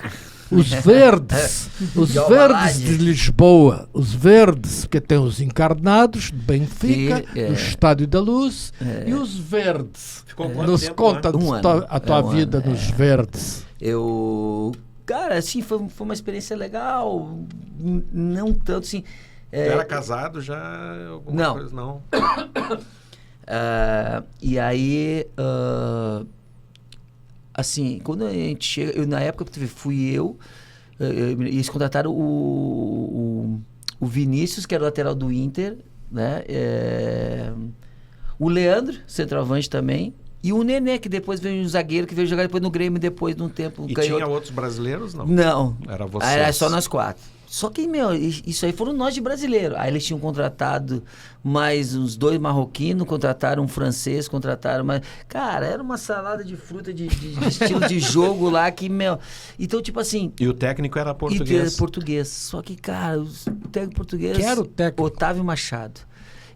Os verdes, os verdes de Lisboa, os verdes, porque tem os encarnados do Benfica, do Estádio da Luz, e os verdes. Nos conta a tua vida nos verdes. Cara, assim, foi uma experiência legal, não tanto assim... Era casado já? Alguma coisa? Não. E aí... assim, quando a gente chega... na época fui eles contrataram o Vinícius, que era o lateral do Inter, né? O Leandro, centroavante também, e o Nenê, que depois veio um zagueiro, que veio jogar depois no Grêmio, depois de um tempo... E tinha outros brasileiros, não? Não. Era vocês? Era só nós 4. Só que, isso aí foram nós de brasileiro. Aí eles tinham contratado mais uns 2 marroquinos, contrataram um francês, contrataram mais... Cara, era uma salada de fruta de estilo de jogo lá que, Então, tipo assim... E o técnico era português? Português. Só que, cara, o técnico português... Que era o técnico? Otávio Machado.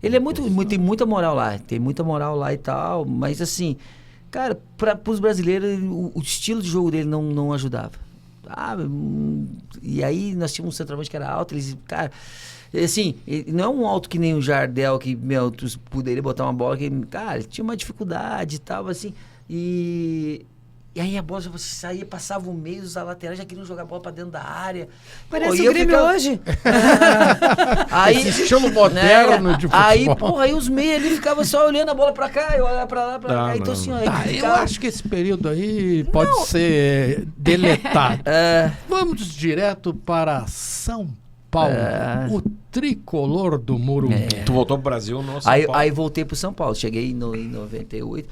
Ele tem muita moral lá. Tem muita moral lá e tal. Mas, assim, cara, para os brasileiros, o estilo de jogo dele não ajudava. E aí nós tínhamos um centroavante que era alto, eles, cara, assim, não é um alto que nem o Jardel, que, tu poderia botar uma bola que, cara, tinha uma dificuldade e tal, assim, e aí a bola já saía, passava o meio, os laterais já queriam jogar a bola pra dentro da área. Parece o Grêmio hoje. Aí, esse estilo moderno de futebol. Aí os meios ali ficavam só olhando a bola pra cá, eu olhava pra lá, pra cá. Então, assim, eu acho que esse período aí pode ser deletado. Vamos direto para São Paulo, o tricolor do Morumbi. Tu voltou pro Brasil no São Paulo? Aí voltei pro São Paulo, cheguei em 98.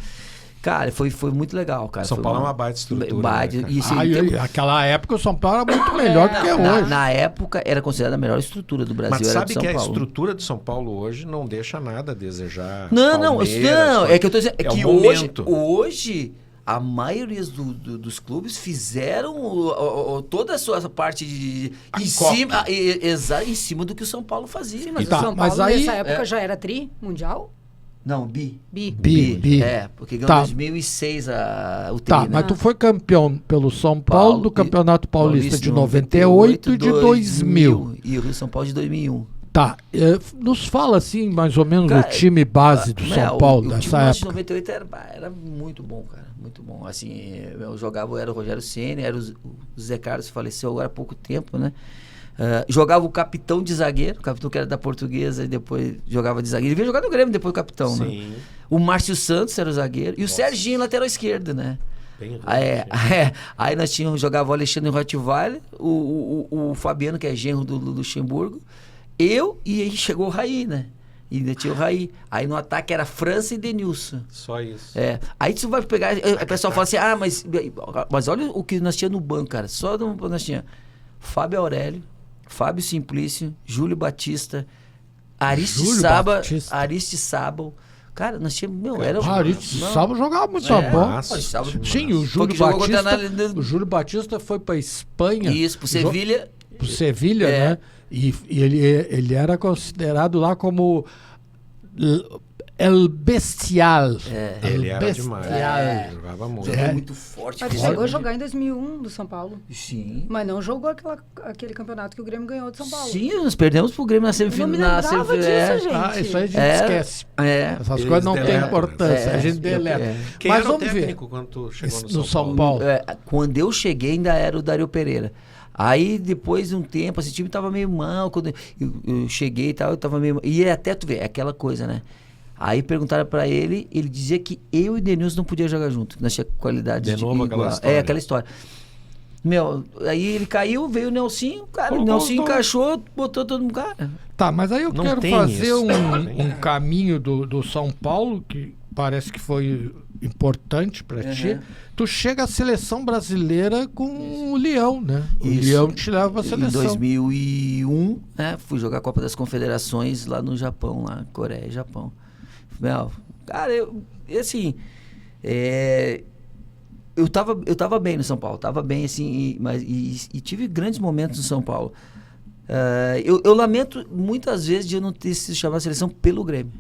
Cara, foi muito legal, cara. São Foi Paulo é uma baita estrutura. baita- né, cara? isso, Aquela época o São Paulo era muito melhor do que é hoje. na época era considerada a melhor estrutura do Brasil. Mas era sabe de São que a Paulo. estrutura de São Paulo hoje não deixa nada a desejar. Não, é que eu tô dizendo, é É o que momento. hoje a maioria dos clubes fizeram toda a sua parte em cima do que o São Paulo fazia. Mas Tá, o São mas Paulo aí- nessa época já era tri mundial? Não, bi. Bi. É, porque ganhou Tá. em 2006 o tri, Tá, né? mas tu foi campeão pelo São Paulo do Campeonato Paulista de 98 e de 2000. E o Rio São Paulo de 2001. Tá, nos fala assim, mais ou menos, Cara, o time base do São Paulo o time dessa nosso de época. 98 era muito bom, cara. Muito bom. Assim, eu jogava, era o Rogério Ceni, era o Zé Carlos, faleceu agora há pouco tempo, né? Jogava o capitão de zagueiro, o capitão que era da Portuguesa e depois jogava de zagueiro. Ele veio jogar no Grêmio depois o capitão, né? Sim. O Márcio Santos era o zagueiro e o Serginho, lateral esquerdo, né? Bem ruim, Aí nós jogava o Alexandre Rottweiler, o Fabiano, que é genro do Luxemburgo, eu e aí chegou o Raí, né? E ainda tinha o Raí. Aí no ataque era França e Denilson. Só isso. Aí tu vai pegar. O pessoal fala assim: mas olha o que nós tínhamos no banco, cara. Só nós tínhamos Fábio Aurélio, Fábio Simplício, Júlio Batista, Ariste Sábal. Cara, nós tínhamos. Sábado jogava muito bola. Massa. Sim, o Foi que Júlio jogou contra Batista. O Júlio Batista foi para Espanha. Isso, pro Sevilha. Pro Sevilha, né? E ele era considerado lá como El Bestial. Ele era demais. Jogava muito. Jogou muito forte. Mas chegou a jogar em 2001 do São Paulo. Sim. Mas não jogou aquele campeonato que o Grêmio ganhou de São Paulo. Sim, nós perdemos pro Grêmio na Eu semifinal. não me lembrava disso, gente. Isso aí a gente esquece. Essas Eles coisas não têm deletam, importância. A gente deleta. Quem Mas era o vamos ver. técnico quando tu chegou No São Paulo. Quando eu cheguei, ainda era o Dario Pereira. Aí, depois de um tempo, esse time tava meio mal. Quando eu cheguei e tal, eu tava meio mal. E até tu ver, é aquela coisa, né? Aí perguntaram pra ele dizia que eu e o Denilson não podia jogar junto, que nós tinha qualidade De novo aquela igual. história. Aquela história. Aí ele caiu, veio o Nelsinho, cara, o Nelsinho encaixou, botou todo mundo, cara. Tá, mas aí eu Não quero tem fazer isso. um caminho do São Paulo, que parece que foi importante pra ti. Tu chega à seleção brasileira com o Leão, né? O Isso. Leão te leva pra Em seleção. 2001, né, fui jogar a Copa das Confederações lá no Japão, lá, Coreia e Japão. Cara, eu tava bem no São Paulo, tava bem assim, e tive grandes momentos no São Paulo. Eu lamento muitas vezes de eu não ter sido chamado a seleção pelo Grêmio.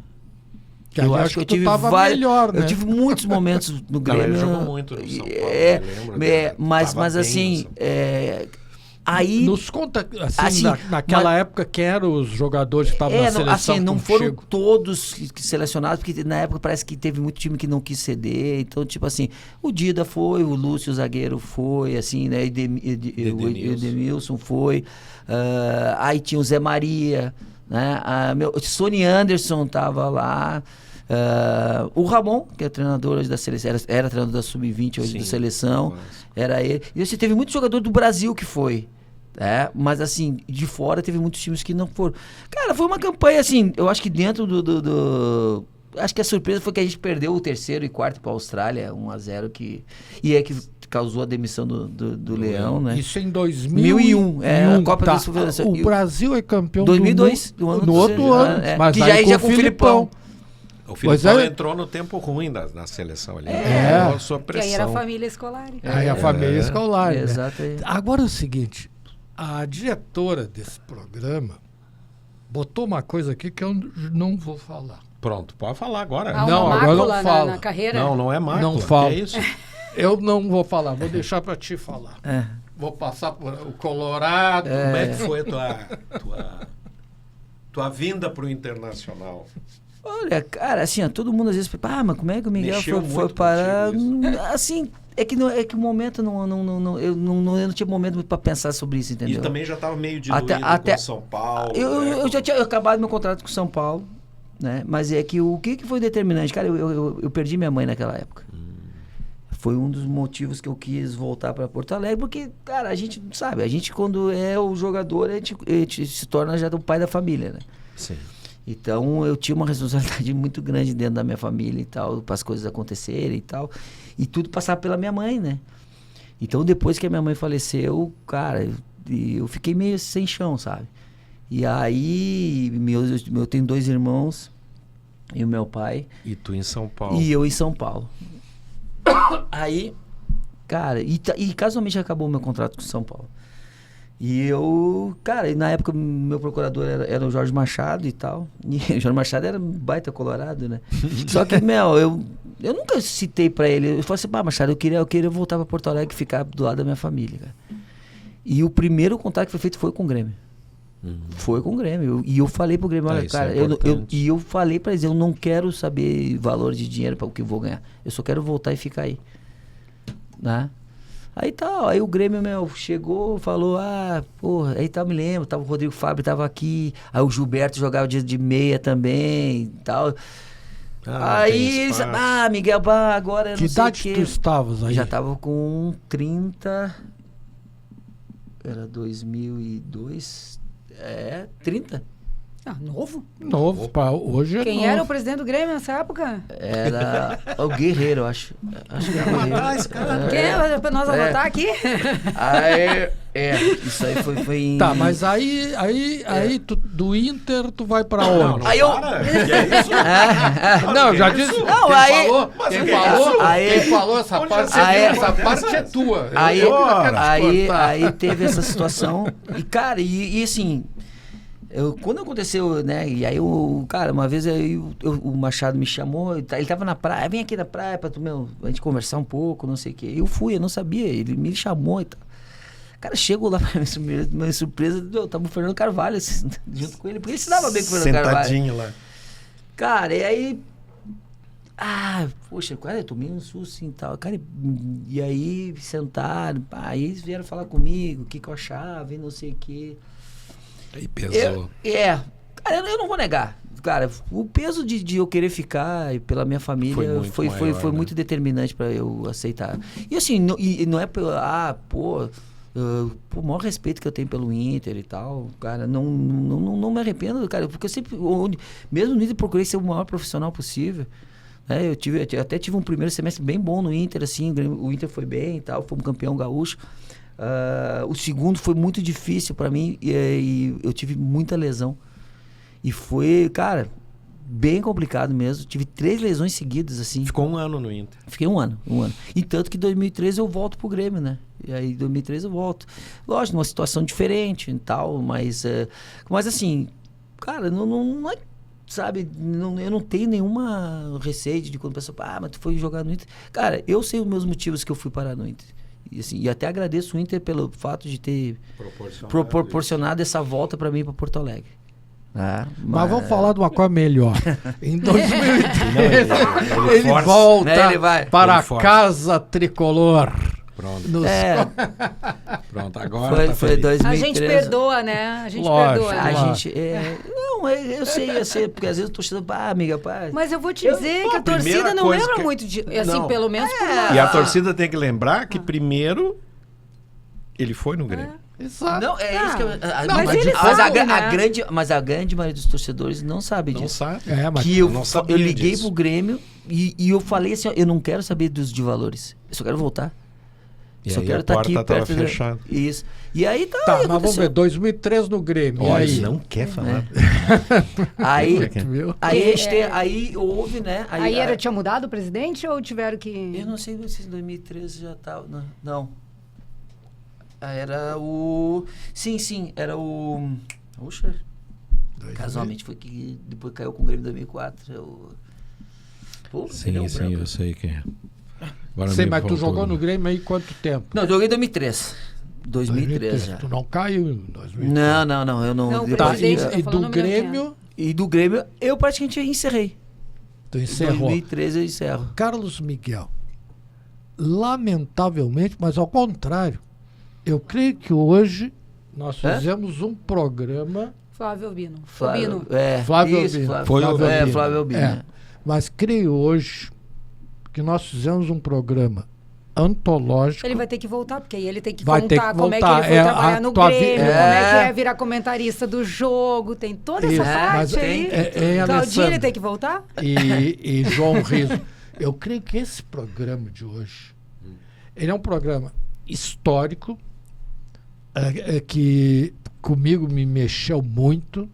Eu acho que tu tava melhor, né? Eu tive muitos momentos no Grêmio. Ele jogou muito no São Paulo, eu lembro dele. Mas Tava bem assim, no São Paulo. aí Nos conta, assim, naquela época, quem eram os jogadores que estavam na seleção não contigo? foram todos selecionados, porque na época parece que teve muito time que não quis ceder. Então, tipo assim, o Dida foi, o Lúcio, o zagueiro, foi, assim, né? O Edemilson foi. Aí tinha o Zé Maria, né? O Sony Anderson tava lá. O Ramon, que é treinador hoje da seleção, era treinador da Sub-20 hoje da seleção, era ele. E assim, teve muito jogador do Brasil que foi. Mas assim, de fora teve muitos times que não foram. Cara, foi uma campanha assim, eu acho que dentro acho que a surpresa foi que a gente perdeu o terceiro e quarto para a Austrália, 1-0, que causou a demissão do Leão, né? Isso em 2001. A Copa das Confederações. O Brasil é campeão 2002, no outro ano. Mas que aí já com com o Filipão. O Filipão entrou no tempo ruim na seleção ali. A sua Que pressão. aí era a família escolar. Aí a família escolar. Né? Exato. Agora é o seguinte, a diretora desse programa botou uma coisa aqui que eu não vou falar. Pronto, pode falar agora. Não, uma agora não mácula fala. na carreira? Não é mácula. Não falo. Que é isso? Eu não vou falar, vou deixar para ti falar. Vou passar por o Colorado. Como é que foi a tua vinda para o Internacional? Olha, cara, assim, todo mundo às vezes fala, mas como é que o Miguel foi parar? Assim, é que o momento eu não tinha momento para pensar sobre isso, entendeu? E também já estava meio diluído com São Paulo. Eu já tinha acabado meu contrato com São Paulo, né? Mas é que o que foi determinante? Cara, eu perdi minha mãe naquela época. Foi um dos motivos que eu quis voltar para Porto Alegre, porque, cara, a gente sabe, quando é o jogador, a gente se torna já o pai da família, né? Sim. Então eu tinha uma responsabilidade muito grande dentro da minha família e tal, para as coisas acontecerem e tal. E tudo passava pela minha mãe, né? Então depois que a minha mãe faleceu, cara, eu fiquei meio sem chão, sabe? E aí, eu tenho 2 irmãos e o meu pai. E tu em São Paulo. E eu em São Paulo. Aí, cara, e casualmente acabou o meu contrato com São Paulo. E eu, cara, e na época meu procurador era o Jorge Machado e tal. E o Jorge Machado era um baita colorado, né? Só que, eu nunca citei pra ele. Eu falei assim, Machado, eu queria voltar pra Porto Alegre e ficar do lado da minha família, cara. E o primeiro contato que foi feito foi com o Grêmio. Foi com o Grêmio. E eu falei pro Grêmio, olha, cara, eu falei pra eles, eu não quero saber valor de dinheiro para o que eu vou ganhar. Eu só quero voltar e ficar aí. Né? Aí tá, aí o Grêmio, chegou, falou, aí tá, me lembro, tava o Rodrigo Fábio, tava aqui, aí o Gilberto jogava dia de meia também e tal. Aí eles, Miguel, agora eu não sei o quê. Que idade tu estavas aí? Já tava com 30, era 2002... 30. Novo? Novo, pra hoje é Quem novo. era o presidente do Grêmio nessa época? Era o Guerreiro, acho. Acho que era o Guerreiro. Quem é? Pra nós anotar aqui? Isso aí foi em... Tá, mas aí do Inter tu vai pra onde? Aí eu... Que é isso? Não, já disse. Não, Quem falou essa parte, essa parte é tua. Aí teve essa situação. E, cara, e assim... quando aconteceu, né? E aí, cara, uma vez o Machado me chamou, ele tava na praia, vem aqui na praia pra a gente conversar um pouco, não sei o quê. Eu fui, eu não sabia, ele me chamou e tal. Cara, chego lá, minha surpresa, tava o Fernando Carvalho assim, junto com ele, porque ele se dava bem com o Fernando Carvalho. Sentadinho lá. Cara, e aí... poxa, cara, eu tomei um susto assim e tal. Cara, e aí sentaram, aí eles vieram falar comigo, o que eu achava e não sei o quê. Aí pesou. Cara, eu não vou negar. Cara, o peso de eu querer ficar pela minha família foi muito determinante pra eu aceitar. E assim, não é o maior respeito que eu tenho pelo Inter e tal, cara, não me arrependo, cara, porque eu sempre, mesmo no Inter, procurei ser o maior profissional possível. Eu até tive um primeiro semestre bem bom no Inter, assim, o Inter foi bem e tal, fomos campeão gaúcho. O segundo foi muito difícil pra mim e eu tive muita lesão. E foi, cara, bem complicado mesmo. Tive 3 lesões seguidas, assim. Ficou 1 ano no Inter. Fiquei um ano. E tanto que em 2013 eu volto pro Grêmio, né? E aí em 2013 eu volto. Lógico, numa situação diferente e tal, mas assim, cara, não é, sabe, eu não tenho nenhuma receio de quando a pessoa fala, mas tu foi jogar no Inter. Cara, eu sei os meus motivos que eu fui parar no Inter. E até agradeço o Inter pelo fato de ter proporcionado essa volta para mim para Porto Alegre. Mas vamos falar de uma coisa melhor. Em 2013, ele volta para a casa tricolor. Pronto. Pronto, agora foi 2013. A gente perdoa, né? A gente Lógico, perdoa. A gente... eu sei, porque às vezes eu tô torcendo, amiga, pai. Mas eu vou te dizer que a torcida não lembra muito de... Assim, Não. pelo menos por nós. E a torcida tem que lembrar que primeiro ele foi no Grêmio. Exato. Não, é isso que eu... Mas a grande maioria dos torcedores não sabe disso. Não sabe. Mas Que eu não sabia liguei disso. pro Grêmio e eu falei assim, ó, eu não quero saber de valores. Eu só quero voltar. E Só aí quero a estar porta aqui tava perto fechada. Isso. E aí Tá, aí mas vamos aconteceu. ver, 2003 no Grêmio. Olha, E aí? não quer falar. Aí, Tu viu? aí houve, né? Aí tinha mudado o presidente ou tiveram que... Eu não sei se em 2013 já tava... Não. Era o... Sim, era o... Puxa. Casualmente foi que depois caiu com o Grêmio em 2004. Sim, eu sei quem é. Agora Sei, me mas tu faltou, jogou né? no Grêmio aí quanto tempo? Não, eu joguei em 2003. 2003 já. Tu não caiu em 2003. Não, eu não... Não, depois- Tá, presidente, tô e falando do mesmo Grêmio, E do Grêmio, eu praticamente encerrei. tu Em encerrou. 2013 eu encerro. Carlos Miguel, lamentavelmente, mas ao contrário, eu creio que hoje nós fizemos um programa, Flávio Albino. Flávio Flávio isso, Albino. Flávio Flávio Albino. Albino. É. Mas creio hoje que nós fizemos um programa antológico. Ele vai ter que voltar, porque aí ele tem que Vai ter contar que como é que voltar. ele foi trabalhar a no tua Grêmio, vida- como é que é virar comentarista do jogo, tem toda essa Isso, parte mas aí. Alessandra, Claudinho, ele tem que voltar? e João Riso. Eu creio que esse programa de hoje, ele é um programa histórico, que comigo me mexeu muito,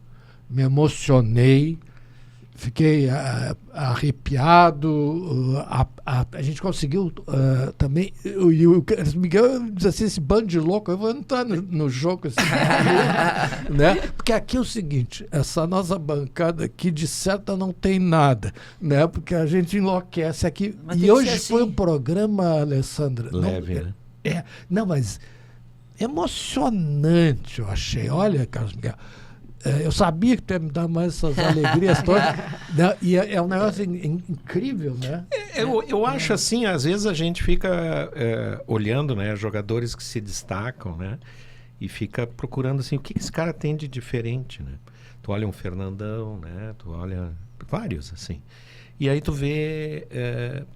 me emocionei, fiquei arrepiado. A gente conseguiu também. E o Carlos Miguel diz assim: esse bando de louco, eu vou entrar no jogo. Assim, né? Porque aqui é o seguinte: essa nossa bancada aqui de certa não tem nada, né? Porque a gente enlouquece aqui. Mas E tem que hoje ser foi assim. um programa, Alessandra. Leve, não, né? não, mas emocionante, eu achei. Olha, Carlos Miguel. Eu sabia que tu ia me dar mais essas alegrias todas. Né? E é um negócio incrível, né? Eu acho assim, às vezes a gente fica olhando, né, jogadores que se destacam, né? E fica procurando assim, o que esse cara tem de diferente, né? Tu olha um Fernandão, né? Tu olha vários, assim. E aí tu vê,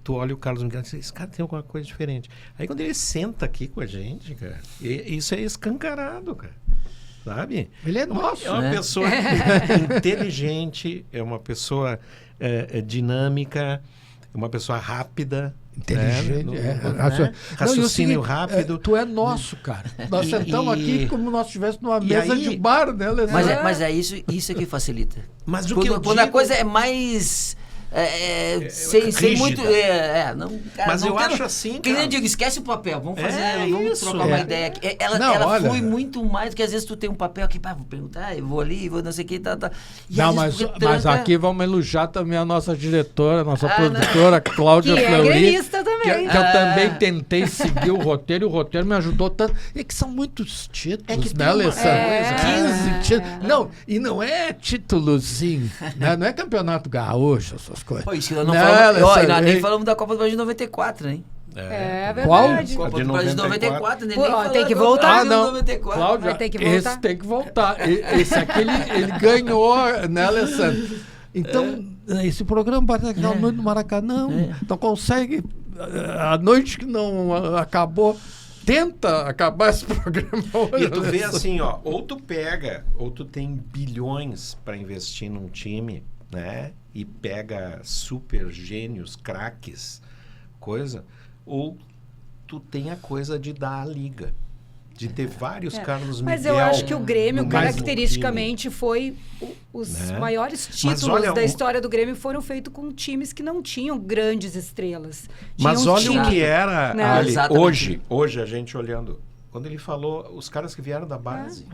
tu olha o Carlos Miguel e diz, esse cara tem alguma coisa diferente. Aí quando ele senta aqui com a gente, cara, isso é escancarado, cara. Sabe? Ele é nosso, É uma né? pessoa inteligente, é uma pessoa dinâmica, é uma pessoa rápida. inteligente. Né? Raciocínio Raciocínio seguinte, rápido. Tu é nosso, cara. Nós sentamos aqui como nós estivéssemos numa E mesa aí- de bar, né, Alessandra? Mas é isso que facilita. Mas o que eu Quando a digo- coisa é mais... sem rígida. muito... não, cara, Mas não eu tem- acho assim, Que nem cara. eu digo, esquece o papel, vamos fazer, É vamos isso. trocar uma É. ideia aqui. Ela Não, olha- flui muito mais do que às vezes tu tem um papel aqui, pá, vou perguntar, eu vou ali, vou não sei o que, tá. E Não, às mas, vezes porque mas tranca- aqui vamos elogiar também a nossa diretora, a nossa Ah, produtora, Cláudia Que é Fleury. gremista também. Que eu também tentei seguir o roteiro, e o roteiro me ajudou tanto. E que são muitos títulos, É que né, tem uma Alessandra? coisa. 15 títulos. Não, e não é títulozinho, né? Não é campeonato gaúcho, essas coisas. Pô, isso não Né, falamos, Alessandra? nem falamos da Copa do Brasil de 94, hein? É Qual? verdade. Copa de do Brasil de 94. 94, nem Pô, ó, falamos tem que da Copa do voltar. Brasil de não. 94. Cláudia, Vai ter que esse voltar. tem que voltar. Esse aqui ele ganhou, né, Alessandro? Então, esse programa parece aquela noite no Maracanã. Não consegue, a noite que não acabou, tenta acabar esse programa hoje. E tu vê Alessandro. assim, ó, ou tu pega, ou tu tem bilhões para investir num time, né? E pega super gênios, craques, coisa, ou tu tem a coisa de dar a liga, de ter vários Carlos Miguel. Mas eu acho que o Grêmio, no mesmo caracteristicamente, foi os Né? maiores Mas títulos olha, da história do Grêmio foram feitos com times que não tinham grandes estrelas. Mas Tinham olha o time- que era Né? ali, Exatamente. hoje a gente olhando, quando ele falou os caras que vieram da base.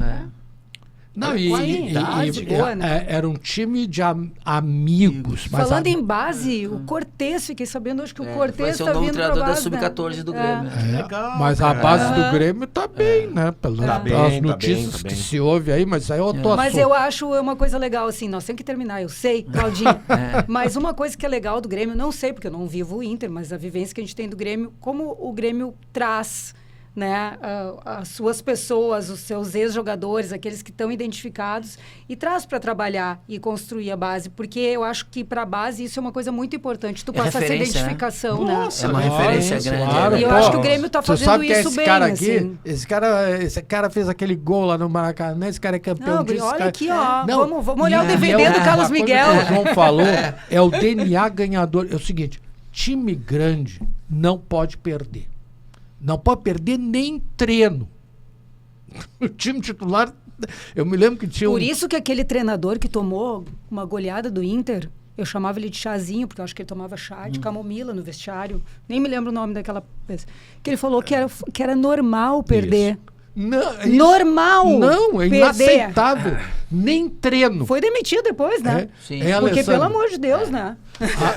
Não, Olha e, a e- qualidade e- boa, né? era um time de amigos. Mas Falando em base, o Cortez, fiquei sabendo hoje que o Vai Cortez ser o está novo vindo para treinador da base. Sub-14 do Grêmio. Legal, mas a cara. base do Grêmio tá bem, né? Pelas Tá bem, pelas tá notícias bem, tá que bem. se ouve aí, mas aí é outro Mas assunto. eu acho uma coisa legal, assim, nós temos que terminar, eu sei, Claudinha. Mas uma coisa que é legal do Grêmio, não sei, porque eu não vivo o Inter, mas a vivência que a gente tem do Grêmio, como o Grêmio traz, né, as suas pessoas, os seus ex-jogadores, aqueles que estão identificados, e traz para trabalhar e construir a base, porque eu acho que para a base isso é uma coisa muito importante, tu passar essa referência, né? identificação, né? Nossa, É uma claro, referência grande. Claro, né? E eu pô. acho que o Grêmio tá Tu fazendo sabe quem é isso esse bem, cara aqui? assim. Esse cara fez aquele gol lá no Maracanã, esse cara é campeão Não, disso. olha cara- aqui, ó, Não, vamos olhar o e DVD é do uma Carlos coisa Miguel. que o João falou, é o DNA ganhador. É o seguinte, time grande não pode perder. Não pode perder nem treino. O time titular, eu me lembro que tinha Por isso que aquele treinador que tomou uma goleada do Inter, eu chamava ele de chazinho, porque eu acho que ele tomava chá de camomila no vestiário. Nem me lembro o nome daquela vez. Que ele falou que era normal perder. Não, é isso- Normal Não, é perder. inaceitável. Nem treino. Foi demitido depois, né? Sim. É, Porque, Alessandro? pelo amor de Deus, né?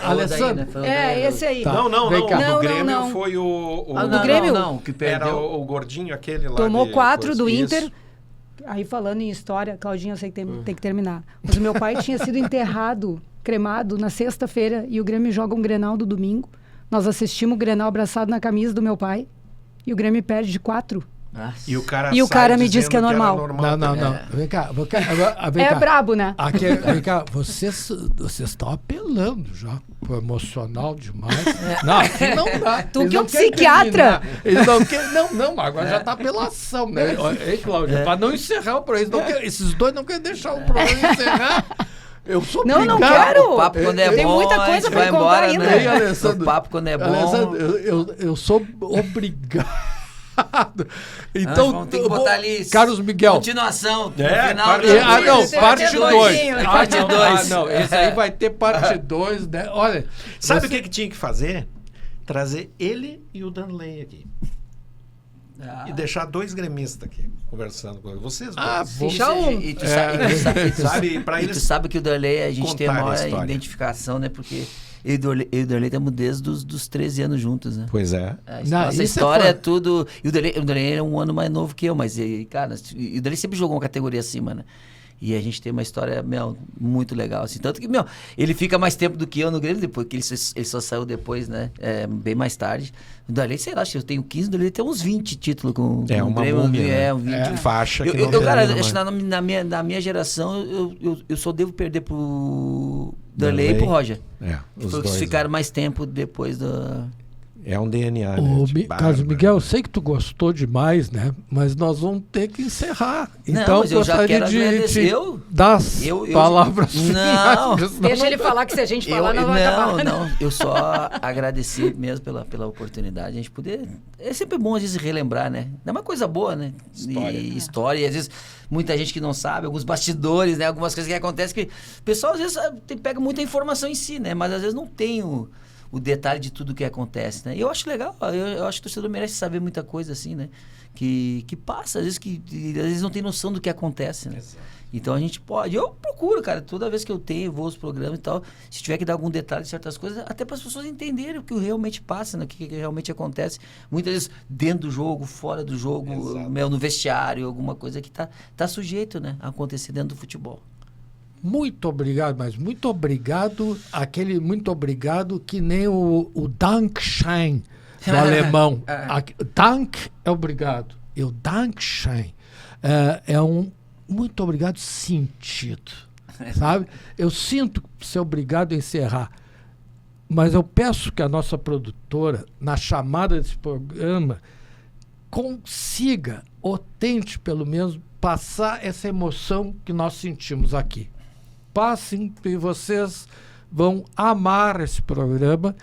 Alessandro, Foi o daí, né? Esse aí. Tá. Não, Vem cá. o Não, do Grêmio não. foi o Ah, do Grêmio? Não, que era perdeu. o gordinho aquele lá. Tomou de 4 do coisa. Inter. Isso. Aí falando em história, Claudinha, eu sei que tem que terminar. Mas o meu pai tinha sido enterrado, cremado, na sexta-feira, e o Grêmio joga um Grenal do domingo. Nós assistimos o Grenal abraçado na camisa do meu pai, e o Grêmio perde de 4 E o cara, E o cara me diz dizendo que é normal. Não, não, não. Vem cá, vem É cá. brabo, né? Aqui, vem cá, vocês estão apelando já pro emocional demais. Não, aqui não dá. Tu Eles que é não um querem psiquiatra. terminar. Eles não querem. Não, agora já tá apelação, né? Ei, Cláudia, pra não encerrar o programa. Esses dois não querem deixar o programa encerrar. Eu sou Não, não obrigado. quero. O papo quando é Tem bom, muita a coisa gente pra vai contar embora, ainda. né? Ei, Alessandro, O papo quando é bom... Alessandro, eu sou obrigado. Então, vamos ter que botar ali... Carlos Miguel. Continuação. No É, final parte- do- Não, parte 2. Parte 2. Não, esse aí vai ter parte 2, né? Olha, Sabe você- o que tinha que fazer? Trazer ele e o Danley aqui. E deixar 2 gremistas aqui conversando com vocês. dois. Deixa um. E tu sabe, Pra e tu eles sabe que o Darley, a gente tem a contarem a maior história. identificação, né? Porque eu e o Darley estamos desde os 13 anos juntos, né? Pois é. Não, Nossa isso é história é foda. tudo... E o Darley é um ano mais novo que eu, mas, cara, e o Darley sempre jogou uma categoria acima, né? E a gente tem uma história, muito legal, assim. Tanto que, ele fica mais tempo do que eu no Grêmio, depois que ele só saiu depois, né? Bem mais tarde. O Darley, sei lá, acho que eu tenho 15, o Darley tem uns 20 títulos com o uma Grêmio. múmia, né? Um 20. Faixa que Eu, não cara, termina acho mais. que na minha geração, eu só devo perder pro Darley e Darley. pro Roger. Os Foi os que dois, ficaram mais tempo depois do... É um DNA, Ô, né? Carlos Miguel, eu sei que tu gostou demais, né? Mas nós vamos ter que encerrar. Não, Então, mas eu já gostaria quero de agradecer. te dar as eu- palavras Não. finais, senão Deixa não ele dá. falar que se a gente falar, não vai acabar. Não, eu só agradecer mesmo pela oportunidade. A gente poder... É sempre bom, às vezes, relembrar, né? É uma coisa boa, né? História. E às vezes, muita gente que não sabe, alguns bastidores, né? Algumas coisas que acontecem que... O pessoal, às vezes, pega muita informação em si, né? Mas, às vezes, não tem o detalhe de tudo que acontece, né? E eu acho legal. Eu acho que o torcedor merece saber muita coisa, assim, né? Que passa, às vezes não tem noção do que acontece, né? Então a gente pode... Eu procuro, cara, toda vez que eu vou aos programas e tal, se tiver que dar algum detalhe de certas coisas, até para as pessoas entenderem o que realmente passa, né? O que realmente acontece. Muitas vezes dentro do jogo, fora do jogo, no vestiário, alguma coisa que tá sujeito, né? A acontecer dentro do futebol. Muito obrigado, mas muito obrigado, muito obrigado que nem o Dankeschön do alemão. Dank é obrigado. E o Dankeschön é um muito obrigado sentido, sabe? Eu sinto ser obrigado a encerrar, mas eu peço que a nossa produtora, na chamada desse programa, consiga, ou tente pelo menos, passar essa emoção que nós sentimos aqui. Passem e vocês vão amar esse programa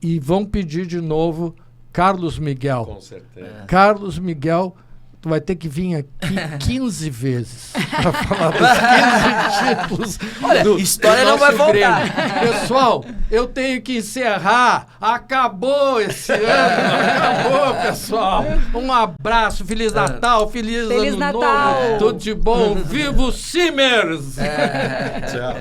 e vão pedir de novo Carlos Miguel. Com certeza. Carlos Miguel, tu vai ter que vir aqui 15 vezes para falar dos 15 títulos. Olha, história não nosso vai voltar. Grêmio. Pessoal, eu tenho que encerrar. Acabou esse ano. Acabou, pessoal. Um abraço. Feliz Natal. Feliz Ano Natal. Novo. Tudo de bom. Viva o Simmers. Tchau.